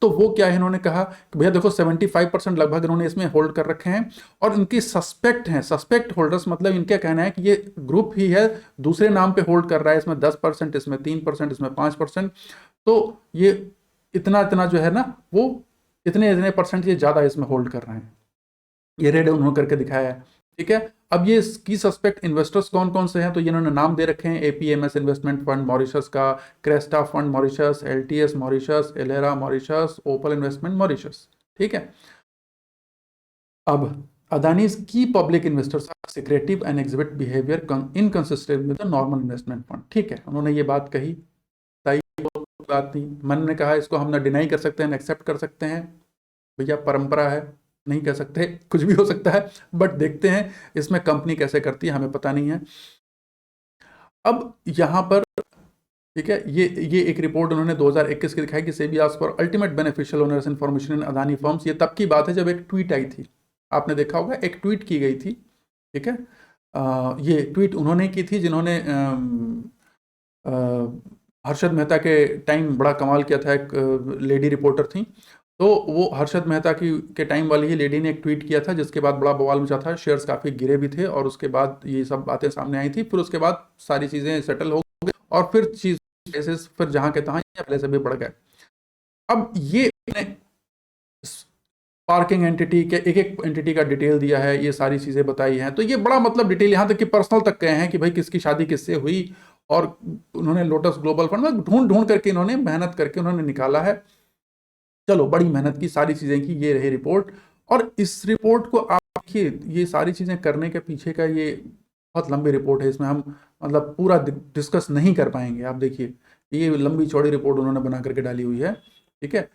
तो वो क्या है, इन्होंने कहा कि भैया देखो 75% लगभग इन्होंने इसमें होल्ड कर रखे हैं, और इनकी सस्पेक्ट हैं, सस्पेक्ट होल्डर्स मतलब इनका कहना है कि ये ग्रुप ही है दूसरे नाम पे होल्ड कर रहा है, इसमें 10%, इसमें 3%, इसमें 5%, तो ये इतना इतना जो है ना वो इतने इतने परसेंट ये ज्यादा इसमें होल्ड कर रहे हैं, ये रेड उन्होंने करके दिखाया है। ठीक है, अब ये की सस्पेक्ट इन्वेस्टर्स कौन कौन से हैं, तो ये इन्होंने नाम दे रखे हैं, एपीएमएस इन्वेस्टमेंट फंड मॉरिशस का, Cresta fund Mauritius, LTS Mauritius, Elara Mauritius, Opal investment Mauritius. ठीक है, अब अदानीज की public investors are secretive and exhibit behaviour inconsistent with the normal investment fund. ठीक है, उन्होंने ये बात कही, सही बात नहीं, मन ने कहा इसको हम ना डिनाई कर सकते हैं, एक्सेप्ट कर सकते हैं, भैया परंपरा है, नहीं कह सकते, कुछ भी हो सकता है, बट देखते हैं इसमें कंपनी कैसे करती है, हमें पता नहीं है। अब यहां पर ठीक है, ये एक रिपोर्ट उन्होंने 2021 की दिखाई कि SEBI asked for ultimate beneficial owners information in Adani firms. ये तब की बात है जब एक ट्वीट आई थी, आपने देखा होगा, एक ट्वीट की गई थी। ठीक है, ये ट्वीट उन्होंने की थी जिन्होंने हर्षद मेहता के टाइम बड़ा कमाल किया था, एक लेडी रिपोर्टर थी, तो वो हर्षद मेहता की के टाइम वाली ही लेडी ने एक ट्वीट किया था, जिसके बाद बड़ा बवाल मचा था, शेयर्स काफ़ी गिरे भी थे, और उसके बाद ये सब बातें सामने आई थी, फिर उसके बाद सारी चीज़ें सेटल हो गई, और फिर चीज़ फिर जहाँ के तहाँ पहले से भी बढ़ गए। अब ये पार्किंग एंटिटी के एक एक एंटिटी का डिटेल दिया है, ये सारी चीज़ें बताई हैं, तो ये बड़ा मतलब डिटेल, यहाँ तक कि पर्सनल तक गए हैं कि भाई किसकी शादी किससे हुई, और उन्होंने लोटस ग्लोबल फंड में ढूंढ ढूंढ करके इन्होंने मेहनत करके उन्होंने निकाला है। चलो, बड़ी मेहनत की, सारी चीज़ें की, ये रही रिपोर्ट। और इस रिपोर्ट को आप देखिए, ये सारी चीज़ें करने के पीछे का ये बहुत लंबी रिपोर्ट है, इसमें हम मतलब पूरा डिस्कस नहीं कर पाएंगे। आप देखिए, ये लंबी चौड़ी रिपोर्ट उन्होंने बना करके डाली हुई है। ठीक है,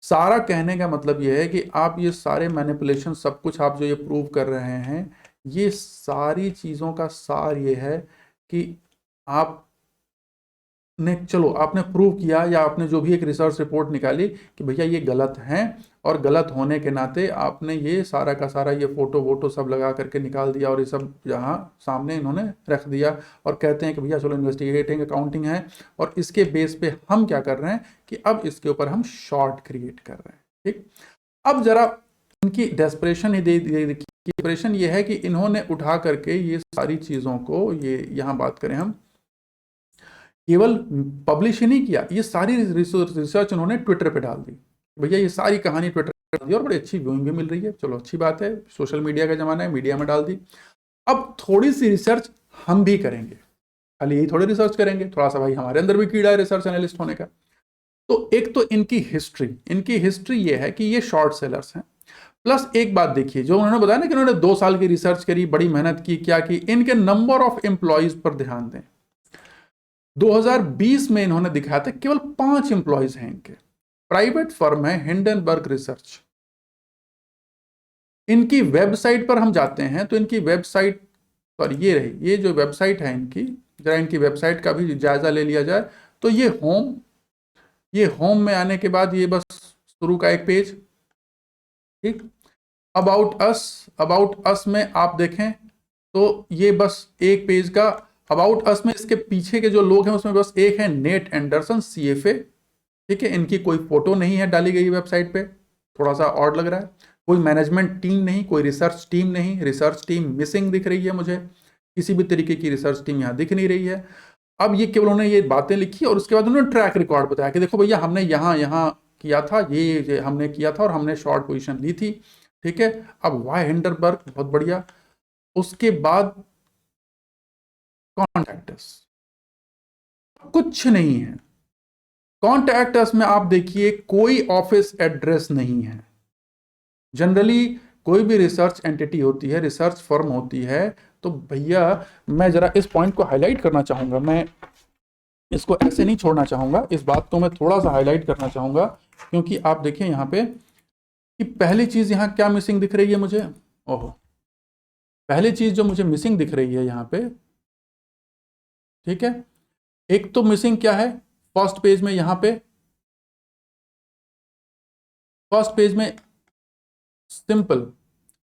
सारा कहने का मतलब ये है कि आप ये सारे मैनिपुलेशन, सब कुछ आप जो ये प्रूव कर रहे हैं, ये सारी चीज़ों का सार ये है कि आप ने, चलो आपने प्रूव किया, या आपने जो भी एक रिसर्च रिपोर्ट निकाली कि भैया ये गलत हैं, और गलत होने के नाते आपने ये सारा का सारा ये फोटो वोटो सब लगा करके निकाल दिया, और ये सब यहाँ सामने इन्होंने रख दिया, और कहते हैं कि भैया चलो इन्वेस्टिगेटिंग अकाउंटिंग है, और इसके बेस पे हम क्या कर रहे हैं कि अब इसके ऊपर हम शॉर्ट क्रिएट कर रहे हैं। ठीक, अब जरा इनकी डेस्परेशन ही डेस्परेशन ये है कि इन्होंने उठा करके ये सारी चीज़ों को, ये यहाँ बात करें हम, केवल पब्लिश ही नहीं किया, ये सारी रिसर्च उन्होंने ट्विटर पे डाल दी, भैया ये सारी कहानी ट्विटर पे डाल दी, और बड़ी अच्छी व्यूइंग भी मिल रही है, चलो अच्छी बात है, सोशल मीडिया का जमाना है, मीडिया में डाल दी। अब थोड़ी सी रिसर्च हम भी करेंगे, खाली यही थोड़ी रिसर्च करेंगे, थोड़ा सा भाई हमारे अंदर भी कीड़ा है रिसर्च एनालिस्ट होने का। तो एक तो इनकी हिस्ट्री ये है कि ये शॉर्ट सेलर्स हैं, प्लस एक बात देखिए, जो उन्होंने बताया ना कि उन्होंने 2 साल की रिसर्च करी, बड़ी मेहनत की, क्या की, इनके नंबर ऑफ एम्प्लॉयज पर ध्यान दें। 2020 में इन्होंने दिखाया था केवल 5 एम्प्लॉयज हैं इनके, प्राइवेट फर्म है हिंडनबर्ग रिसर्च। इनकी वेबसाइट पर हम जाते हैं तो इनकी वेबसाइट पर ये रही, ये जो वेबसाइट है इनकी, जरा इनकी वेबसाइट का भी जायजा ले लिया जाए, तो ये होम में आने के बाद ये बस शुरू का एक पेज, ठीक, अबाउट अस में आप देखें तो ये बस एक पेज का अबाउट अस में, इसके पीछे के जो लोग हैं उसमें बस एक है नेट एंडरसन CFA। ठीक है, इनकी कोई फोटो नहीं है डाली गई वेबसाइट पे, थोड़ा सा ऑड लग रहा है, कोई मैनेजमेंट टीम नहीं, कोई रिसर्च टीम नहीं, रिसर्च टीम मिसिंग दिख रही है मुझे, किसी भी तरीके की रिसर्च टीम यहाँ दिख नहीं रही है। अब ये केवल उन्होंने ये बातें लिखी, और उसके बाद उन्होंने ट्रैक रिकॉर्ड बताया कि देखो भैया हमने यहाँ किया था, ये हमने किया था, और हमने शॉर्ट पोजीशन ली थी। ठीक है, अब वाई हिंडनबर्ग, बहुत बढ़िया। उसके बाद कॉन्टैक्ट अस, कुछ नहीं है कॉन्टैक्ट अस में, आप देखिए कोई ऑफिस एड्रेस नहीं है। जनरली कोई भी रिसर्च एंटिटी होती है, रिसर्च फर्म होती है, तो भैया मैं जरा इस पॉइंट को हाईलाइट करना चाहूंगा, मैं इसको ऐसे नहीं छोड़ना चाहूंगा, इस बात को मैं थोड़ा सा हाईलाइट करना चाहूंगा, क्योंकि आप देखिए यहाँ पे कि पहली चीज यहाँ क्या मिसिंग दिख रही है मुझे, ओहो, पहली चीज जो मुझे मिसिंग दिख रही है यहाँ पे, ठीक है, एक तो मिसिंग क्या है, फर्स्ट पेज में, यहाँ पे फर्स्ट पेज में सिंपल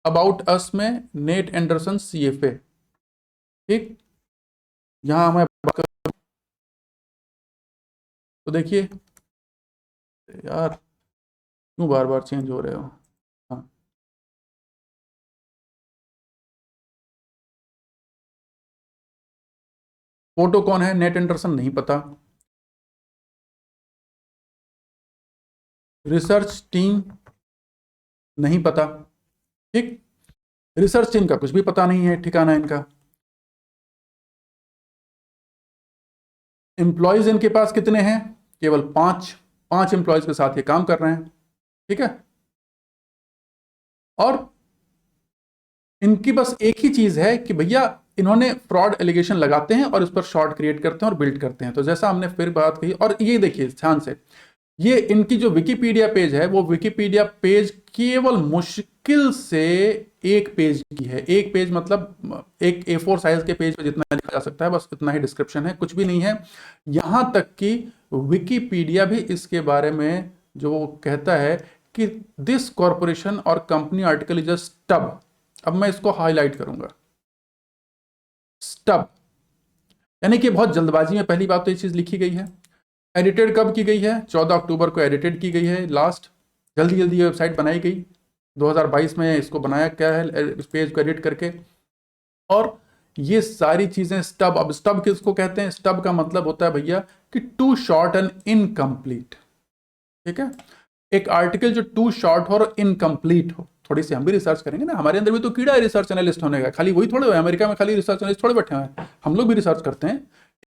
अबाउट अस में नेट एंडरसन CFA, ठीक। यहां हमें बात तो देखिए यार, क्यों बार बार चेंज हो रहे हो। हाँ, फोटो कौन है, नेट एंडरसन नहीं पता। रिसर्च टीम नहीं पता, ठीक। रिसर्च टीम का कुछ भी पता नहीं है, ठिकाना इनका। एम्प्लॉयज इनके पास कितने हैं, केवल 5। 5 एम्प्लॉयज के साथ ये काम कर रहे हैं, ठीक है। और इनकी बस एक ही चीज है कि भैया इन्होंने फ्रॉड एलिगेशन लगाते हैं और इस पर शॉर्ट क्रिएट करते हैं और बिल्ड करते हैं। तो जैसा हमने फिर बात कही, और ये देखिए ध्यान से, ये इनकी जो विकिपीडिया पेज है वो विकिपीडिया पेज केवल मुश्किल से 1 पेज की है। 1 पेज मतलब एक A4 साइज के पेज पे जितना लिखा जा सकता है, बस इतना ही डिस्क्रिप्शन है, कुछ भी नहीं है। यहां तक कि विकिपीडिया भी इसके बारे में जो वो कहता है कि दिस कॉरपोरेशन और company article is a stub. अब मैं इसको हाईलाइट करूंगा, स्टब, यानी कि बहुत जल्दबाजी में पहली बात तो ये चीज लिखी गई है। एडिटेड कब की गई है, 14 अक्टूबर को एडिटेड की गई है लास्ट। जल्दी जल्दी ये वेबसाइट बनाई गई, 2022 में इसको बनाया क्या है, इस पेज को एडिट करके। और ये सारी चीजें स्टब, अब स्टब किसको कहते हैं, स्टब का मतलब होता है भैया कि टू शॉर्ट एंड इनकम्प्लीट, ठीक है। एक आर्टिकल जो टू शॉर्ट हो और इनकम्प्लीट हो। थोड़ी सी हम भी रिसर्च करेंगे ना, हमारे अंदर भी तो कीड़ा है रिसर्च एनालिस्ट होने का, खाली वही थोड़े हुए अमेरिका में खाली रिसर्च एनालिस्ट थोड़े बैठे हुए हैं, हम लोग भी रिसर्च करते हैं,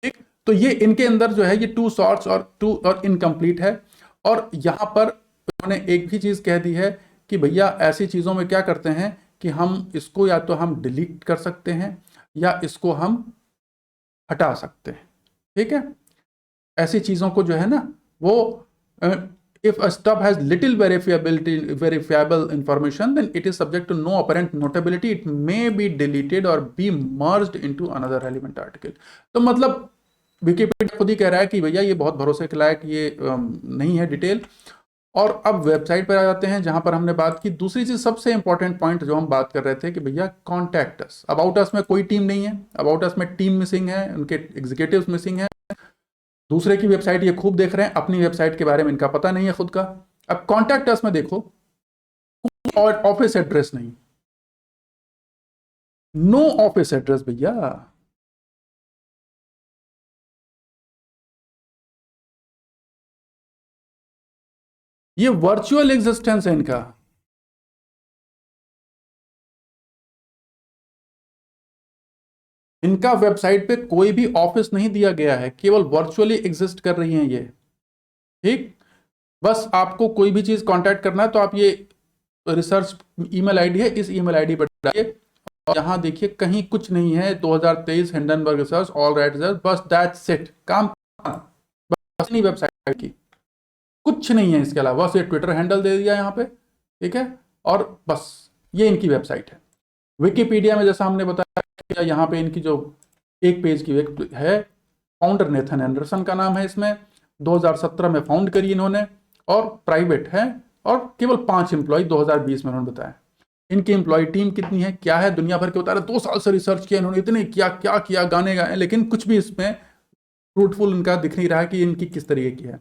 ठीक। तो ये इनके अंदर जो है ये टू शॉर्ट्स और इनकम्प्लीट है। और यहां पर उन्होंने एक भी चीज कह दी है कि भैया ऐसी चीजों में क्या करते हैं कि हम इसको या तो हम डिलीट कर सकते हैं या इसको हम हटा सकते हैं, ठीक है। ऐसी चीजों को जो है ना वो, if a stub has little verifiable information, then it is subject to no apparent notability. It may be deleted or be merged into another relevant article. तो मतलब विकिपीडिया खुद ही कह रहा है कि भैया ये बहुत भरोसे के लायक ये नहीं है डिटेल। और अब वेबसाइट पर आ जाते हैं जहां पर हमने बात की दूसरी चीज, सबसे इंपॉर्टेंट पॉइंट जो हम बात कर रहे थे कि भैया कॉन्टैक्ट अस। अबाउट अस में कोई टीम नहीं है, अबाउट अस में टीम मिसिंग है, उनके एग्जीक्यूटिव्स मिसिंग है। दूसरे की वेबसाइट ये खूब देख रहे हैं, अपनी वेबसाइट के बारे में इनका पता नहीं है खुद का। अब कॉन्टैक्ट अस में देखो, और ऑफिस एड्रेस नहीं, नो ऑफिस एड्रेस भैया। ये वर्चुअल एग्जिस्टेंस है इनका। इनका वेबसाइट पे कोई भी ऑफिस नहीं दिया गया है, केवल वर्चुअली एग्जिस्ट कर रही हैं ये, ठीक। बस आपको कोई भी चीज कांटेक्ट करना है तो आप ये रिसर्च ईमेल आईडी है, इस ईमेल आईडी पर डालिए। और यहां देखिए कहीं कुछ नहीं है 2023 Hindenburg research all right research, बस दैट्स इट, काम बस नहीं वेबसाइट की, कुछ नहीं है इसके अलावा। बस ये ट्विटर हैंडल दे दिया यहाँ पे, ठीक है। और बस ये इनकी वेबसाइट है। विकिपीडिया में जैसा हमने बताया, यहाँ पे इनकी जो 1 पेज की है, फाउंडर नेथन एंडरसन का नाम है इसमें, 2017 में फाउंड करी इन्होंने, और प्राइवेट है, और केवल 5 एम्प्लॉय 2020 में उन्होंने बताया। इनकी एम्प्लॉय टीम कितनी है, क्या है, दुनिया भर के उतारे, 2 साल से रिसर्च किया इन्होंने, इतने क्या क्या किया, गाने गाए, लेकिन कुछ भी इसमें फ्रूटफुल इनका दिख नहीं रहा है कि इनकी किस तरीके की है।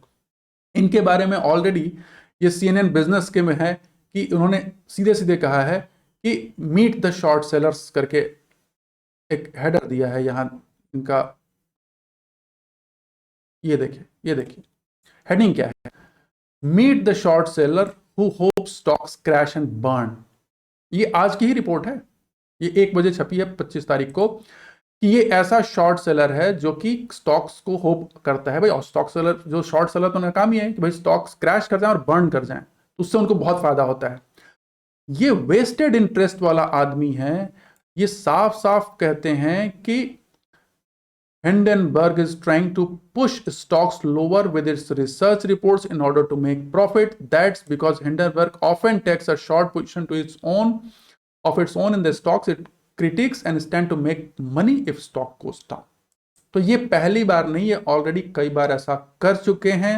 इनके बारे में ऑलरेडी ये CNN बिजनेस के में है कि उन्होंने सीधे सीधे कहा है कि मीट द शॉर्ट सेलर्स करके एक हेडर दिया है यहां इनका। ये देखिए हेडिंग क्या है, meet the short seller who hope stocks crash and burn. ये आज की ही रिपोर्ट है, ये 1 बजे छपी है 25 तारीख को, कि ये ऐसा शॉर्ट सेलर है जो कि स्टॉक्स को होप करता है भाई। और स्टॉक सेलर, जो शॉर्ट सेलर, तो उनका काम ही है कि भाई स्टॉक्स क्रैश कर जाएं और बर्न कर जाएं, तो उससे उनको बहुत फायदा होता है। ये वेस्टेड इंटरेस्ट वाला आदमी है। ये साफ साफ कहते हैं कि Hindenburg is trying to push stocks lower with its research reports in order to make profit. That's because Hindenburg often takes a short position to its own in the stocks it critiques and stand to make money if stock goes down. तो ये पहली बार नहीं, ये already कई बार ऐसा कर चुके हैं।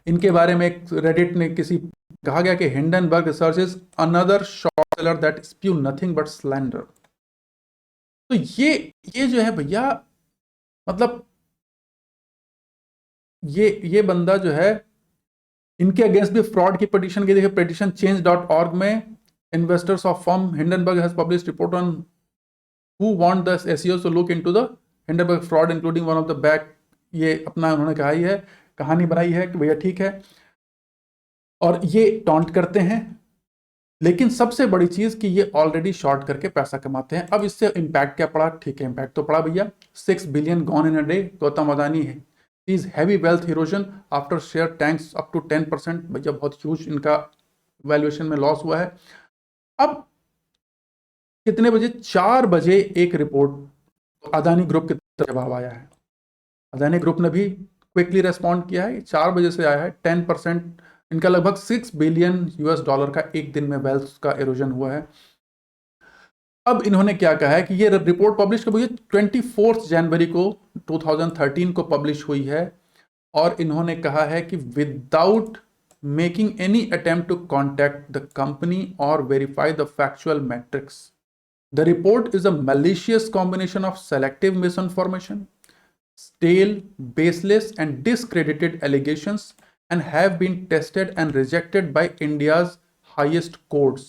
इनके बारे में एक रेडिट ने किसी कहा गया कि Hindenburg research is another short seller that spew nothing but slander। तो ये जो है भैया, मतलब ये बंदा जो है, इनके अगेंस्ट भी फ्रॉड की पिटीशन की, देखिए पिटीशन change.org में investors of firm Hindenburg has published report on who want the SEO to look into the Hindenburg fraud including one of the back. ये अपना उन्होंने कहा ही है, कहानी बनाई है कि भैया ठीक है, और ये टॉन्ट करते हैं। लेकिन सबसे बड़ी चीज कि ये ऑलरेडी शॉर्ट करके पैसा कमाते हैं। अब इससे इंपैक्ट क्या पड़ा? ठीक है, इंपैक्ट तो पड़ा भैया, 6 billion gone in a day. Gautam Adani है is heavy wealth erosion after share tanks up to 10%। भैया बहुत ह्यूज इनका वैल्यूएशन में लॉस हुआ है। अब कितने बजे? 4 बजे एक रिपोर्ट अदानी ग्रुप की तरफ जवाब आया है। अदानी ग्रुप ने भी क्विकली रेस्पॉन्ड किया है। 4 बजे से आया है 10%, इनका लगभग 6 बिलियन यूएस डॉलर का एक दिन में वेल्थ का इरोजन हुआ है। अब इन्होंने क्या कहा है कि ये रिपोर्ट पब्लिश कब हुई है? 24 जनवरी को 2013 को पब्लिश हुई है। और इन्होंने कहा है कि without making any attempt to contact the company और verify the factual matrix, the report is a malicious combination of selective misinformation, stale, baseless and discredited allegations and have been tested and rejected by India's highest courts।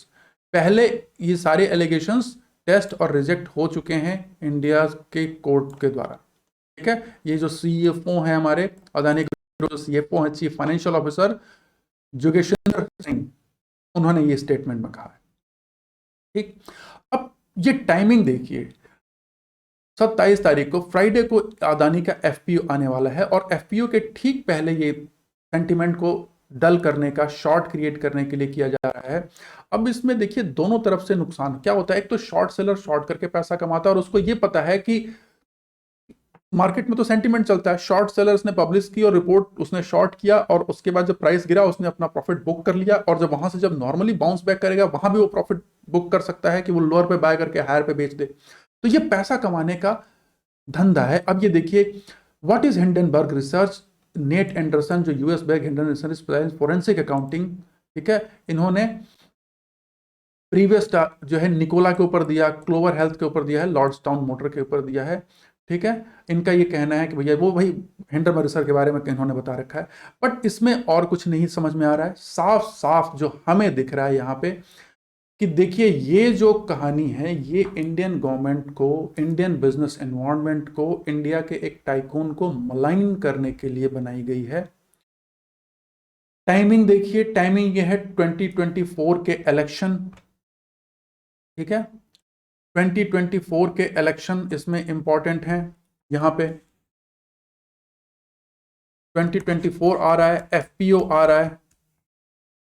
पहले ये सारे allegations test और reject हो चुके हैं India के court के द्वारा। ठीक है, ये जो सीएफओ है हमारे अदानी जो सीएफओ है, chief financial officer Jogeshwar Singh, उन्होंने ये स्टेटमेंट में कहा है। ठीक, अब ये टाइमिंग देखिए, 27 तारीख को फ्राइडे को अदानी का एफपीओ आने वाला है, और एफपीओ के ठीक पहले ये सेंटिमेंट को डल करने का, शॉर्ट क्रिएट करने के लिए किया जा रहा है। अब इसमें देखिए दोनों तरफ से नुकसान क्या होता है। एक तो शॉर्ट सेलर शॉर्ट करके पैसा कमाता है और उसको ये पता है कि मार्केट में तो सेंटिमेंट चलता है। शॉर्ट सेलर्स ने पब्लिश की और रिपोर्ट उसने शॉर्ट किया, और उसके बाद जब प्राइस गिरा उसने अपना प्रॉफिट बुक कर लिया, और जब वहां से जब नॉर्मली बाउंस बैक करेगा वहां भी वो प्रॉफिट बुक कर सकता है कि वो लोअर पे बाय करके हायर पे बेच दे। तो ये पैसा कमाने का धंधा है। अब ये देखिए, what is Hindenburg research, Nate Anderson जो US bank Hindenburg forensic accounting, ठीक है, इन्होंने प्रीवियस जो है निकोला के ऊपर दिया, क्लोवर हेल्थ के ऊपर दिया है, लॉर्ड्सटाउन मोटर के ऊपर दिया है। ठीक है, इनका ये कहना है कि भैया वो भाई हिंडनबर्ग रिसर्च के बारे में इन्होंने बता रखा है, बट इसमें और कुछ नहीं समझ में आ रहा है। साफ साफ जो हमें दिख रहा है यहाँ पे कि देखिए ये जो कहानी है ये इंडियन गवर्नमेंट को, इंडियन बिजनेस एनवायरनमेंट को, इंडिया के एक टाइकून को मलाइन करने के लिए बनाई गई है। टाइमिंग देखिए, टाइमिंग ये है 2024 के इलेक्शन। ठीक है, 2024 के इलेक्शन इसमें इंपॉर्टेंट हैं। यहां पे 2024 आ रहा है, एफपीओ आ रहा है,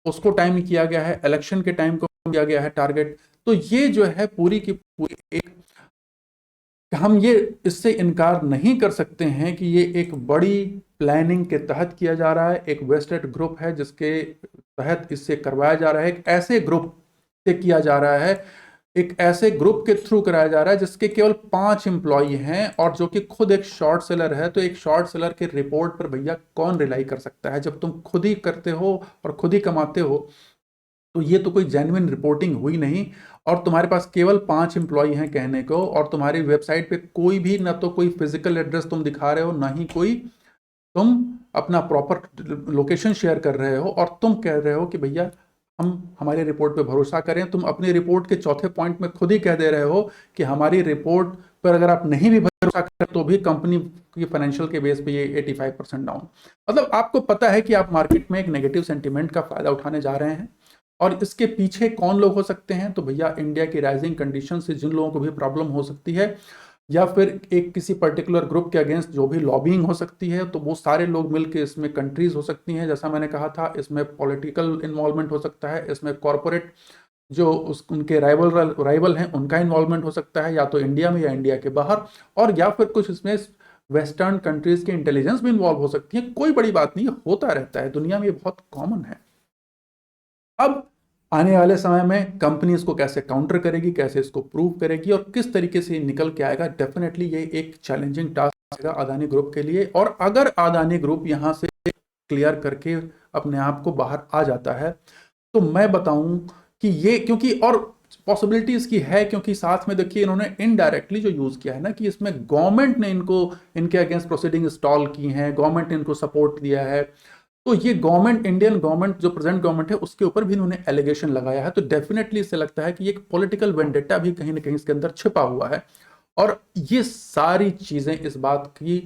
उसको टाइम किया गया है, इलेक्शन के टाइम को किया गया है टारगेट। तो ये जो है पूरी की पूरी एक, हम ये इससे इनकार नहीं कर सकते हैं कि ये एक बड़ी प्लानिंग के तहत किया जा रहा है। एक वेस्टेड ग्रुप है जिसके तहत इससे करवाया जा रहा है, एक ऐसे ग्रुप से किया जा रहा है, एक ऐसे ग्रुप के थ्रू कराया जा रहा है जिसके केवल 5 एम्प्लॉई हैं और जो कि खुद एक शॉर्ट सेलर है। तो एक शॉर्ट सेलर के रिपोर्ट पर भैया कौन रिलाई कर सकता है? जब तुम खुद ही करते हो और खुद ही कमाते हो तो ये तो कोई जेन्युइन रिपोर्टिंग हुई नहीं। और तुम्हारे पास केवल 5 एम्प्लॉई हैं कहने को, और तुम्हारी वेबसाइट पे कोई भी, ना तो कोई फिजिकल एड्रेस तुम दिखा रहे हो, ना ही कोई तुम अपना प्रॉपर लोकेशन शेयर कर रहे हो, और तुम कह रहे हो कि भैया हम हमारी रिपोर्ट पे भरोसा करें। तुम अपनी रिपोर्ट के चौथे पॉइंट में खुद ही कह दे रहे हो कि हमारी रिपोर्ट पर अगर आप नहीं भी भरोसा करें तो भी कंपनी की फाइनेंशियल के बेस पे ये 85% डाउन। मतलब आपको पता है कि आप मार्केट में एक नेगेटिव सेंटिमेंट का फायदा उठाने जा रहे हैं। और इसके पीछे कौन लोग हो सकते हैं? तो भैया इंडिया की राइजिंग कंडीशन से जिन लोगों को भी प्रॉब्लम हो सकती है, या फिर एक किसी पर्टिकुलर ग्रुप के अगेंस्ट जो भी लॉबिंग हो सकती है, तो वो सारे लोग मिलकर इसमें कंट्रीज हो सकती हैं, जैसा मैंने कहा था, इसमें पॉलिटिकल इन्वॉल्वमेंट हो सकता है, इसमें कॉरपोरेट जो उनके राइवल हैं उनका इन्वॉल्वमेंट हो सकता है, या तो इंडिया में या इंडिया के बाहर, और या फिर कुछ इसमें वेस्टर्न कंट्रीज की इंटेलिजेंस भी इन्वॉल्व हो सकती है। कोई बड़ी बात नहीं, होता रहता है दुनिया में, ये बहुत कॉमन है। अब आने वाले समय में कंपनी इसको कैसे काउंटर करेगी, कैसे इसको प्रूव करेगी और किस तरीके से निकल के आएगा, डेफिनेटली ये एक चैलेंजिंग टास्क है अदानी ग्रुप के लिए। और अगर अदानी ग्रुप यहां से क्लियर करके अपने आप को बाहर आ जाता है तो मैं बताऊं कि ये, क्योंकि और पॉसिबिलिटी इसकी है, क्योंकि साथ में देखिए इन्होंने इनडायरेक्टली जो यूज किया है ना, कि इसमें गवर्नमेंट ने इनको इनके अगेंस्ट प्रोसीडिंग इंस्टॉल की हैं, गवर्नमेंट ने इनको सपोर्ट दिया है। तो ये गवर्नमेंट, इंडियन गवर्नमेंट जो प्रेजेंट गवर्नमेंट है उसके ऊपर भी इन्होंने एलिगेशन लगाया है। तो डेफिनेटली इससे लगता है कि एक पॉलिटिकल वेंडेटा भी कहीं ना कहीं इसके अंदर छिपा हुआ है। और ये सारी चीजें इस बात की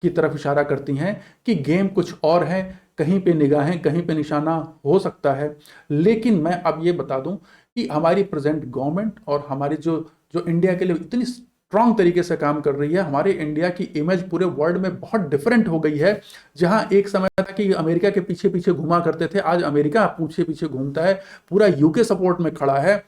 तरफ इशारा करती हैं कि गेम कुछ और है, कहीं पे निगाहें, कहीं पे निशाना हो सकता है। लेकिन मैं अब ये बता दूं कि हमारी प्रेजेंट गवर्नमेंट और हमारी जो जो इंडिया के लिए इतनी स्ट्रांग तरीके से काम कर रही है, हमारे इंडिया की इमेज पूरे वर्ल्ड में बहुत डिफरेंट हो गई है। जहां एक समय था कि अमेरिका के पीछे पीछे घुमा करते थे, आज अमेरिका पीछे पीछे घूमता है, पूरा यूके सपोर्ट में खड़ा है।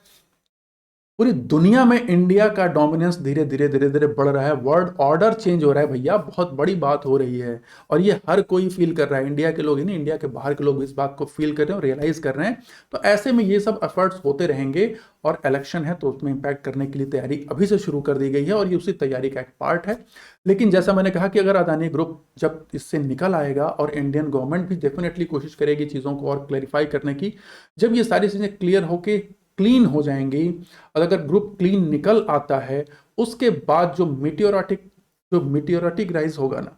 पूरी दुनिया में इंडिया का डोमिनेंस धीरे धीरे धीरे धीरे बढ़ रहा है, वर्ल्ड ऑर्डर चेंज हो रहा है भैया, बहुत बड़ी बात हो रही है। और ये हर कोई फील कर रहा है, इंडिया के लोग ही नहीं, इंडिया के बाहर के लोग भी इस बात को फील कर रहे हैं और रियलाइज कर रहे हैं। तो ऐसे में ये सब एफर्ट्स होते रहेंगे, और इलेक्शन है तो उसमें इंपैक्ट करने के लिए तैयारी अभी से शुरू कर दी गई है, और ये उसी तैयारी का एक पार्ट है। लेकिन जैसा मैंने कहा कि अगर अदानी ग्रुप जब इससे निकल आएगा, और इंडियन गवर्नमेंट भी डेफिनेटली कोशिश करेगी चीज़ों को और क्लैरिफाई करने की, जब ये सारी चीज़ें क्लियर होके क्लीन हो जाएंगी, और अगर ग्रुप क्लीन निकल आता है, उसके बाद जो मीटियोरेटिक राइज होगा ना,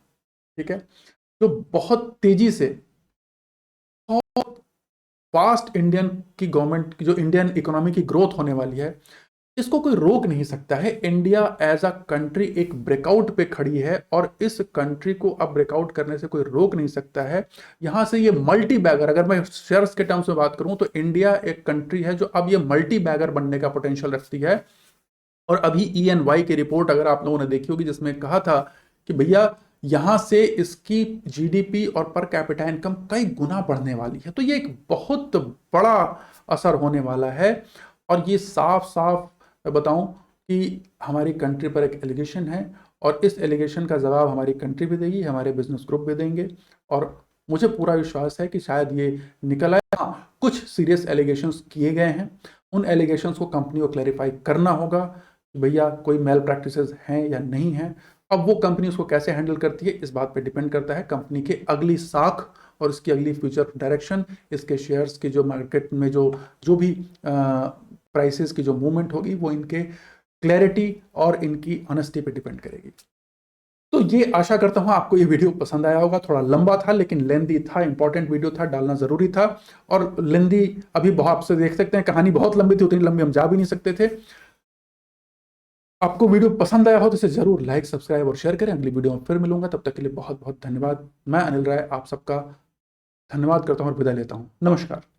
ठीक है, जो बहुत तेजी से, बहुत फास्ट इंडियन की गवर्नमेंट की, जो इंडियन इकोनॉमी की ग्रोथ होने वाली है, इसको कोई रोक नहीं सकता है। इंडिया एज अ कंट्री एक ब्रेकआउट पे खड़ी है, और इस कंट्री को अब ब्रेकआउट करने से कोई रोक नहीं सकता है। यहां से ये मल्टी बैगर, अगर मैं शेयर्स के टर्म्स में बात करूं तो इंडिया एक कंट्री है जो अब ये मल्टी बैगर बनने का पोटेंशियल रखती है। और अभी ENY की रिपोर्ट अगर आप लोगों ने देखी होगी, जिसमें कहा था कि भैया यहां से इसकी GDP और पर कैपिटा इनकम कई गुना बढ़ने वाली है। तो ये एक बहुत बड़ा असर होने वाला है। और ये साफ साफ मैं बताऊं कि हमारी कंट्री पर एक एलिगेशन है, और इस एलिगेशन का जवाब हमारी कंट्री भी देगी, हमारे बिजनेस ग्रुप भी देंगे। और मुझे पूरा विश्वास है कि शायद ये निकल आए। हाँ, कुछ सीरियस एलिगेशंस किए गए हैं, उन एलिगेशंस को कंपनी को क्लैरिफाई करना होगा कि भैया कोई मेल प्रैक्टिसेस हैं या नहीं हैं। अब वो कंपनी उसको कैसे हैंडल करती है, इस बात पे डिपेंड करता है कंपनी के अगली साख और इसकी अगली फ्यूचर डायरेक्शन, इसके शेयर्स की जो मार्केट में जो जो भी प्राइसेस की जो मूवमेंट होगी, वो इनके क्लैरिटी और इनकी ऑनेस्टी पे डिपेंड करेगी। तो ये आशा करता हूं आपको ये वीडियो पसंद आया होगा। थोड़ा लंबा था लेकिन लेंदी था, इंपॉर्टेंट वीडियो था, डालना जरूरी था। और लेंदी अभी बहुत, आपसे देख सकते हैं कहानी बहुत लंबी थी, उतनी लंबी हम जा भी नहीं सकते थे। आपको वीडियो पसंद आया हो तो इसे जरूर लाइक, सब्सक्राइब और शेयर करें। अगली वीडियो में फिर मिलूंगा, तब तक के लिए बहुत बहुत धन्यवाद। मैं अनिल राय आप सबका धन्यवाद करता हूं और विदाई लेता हूं। नमस्कार।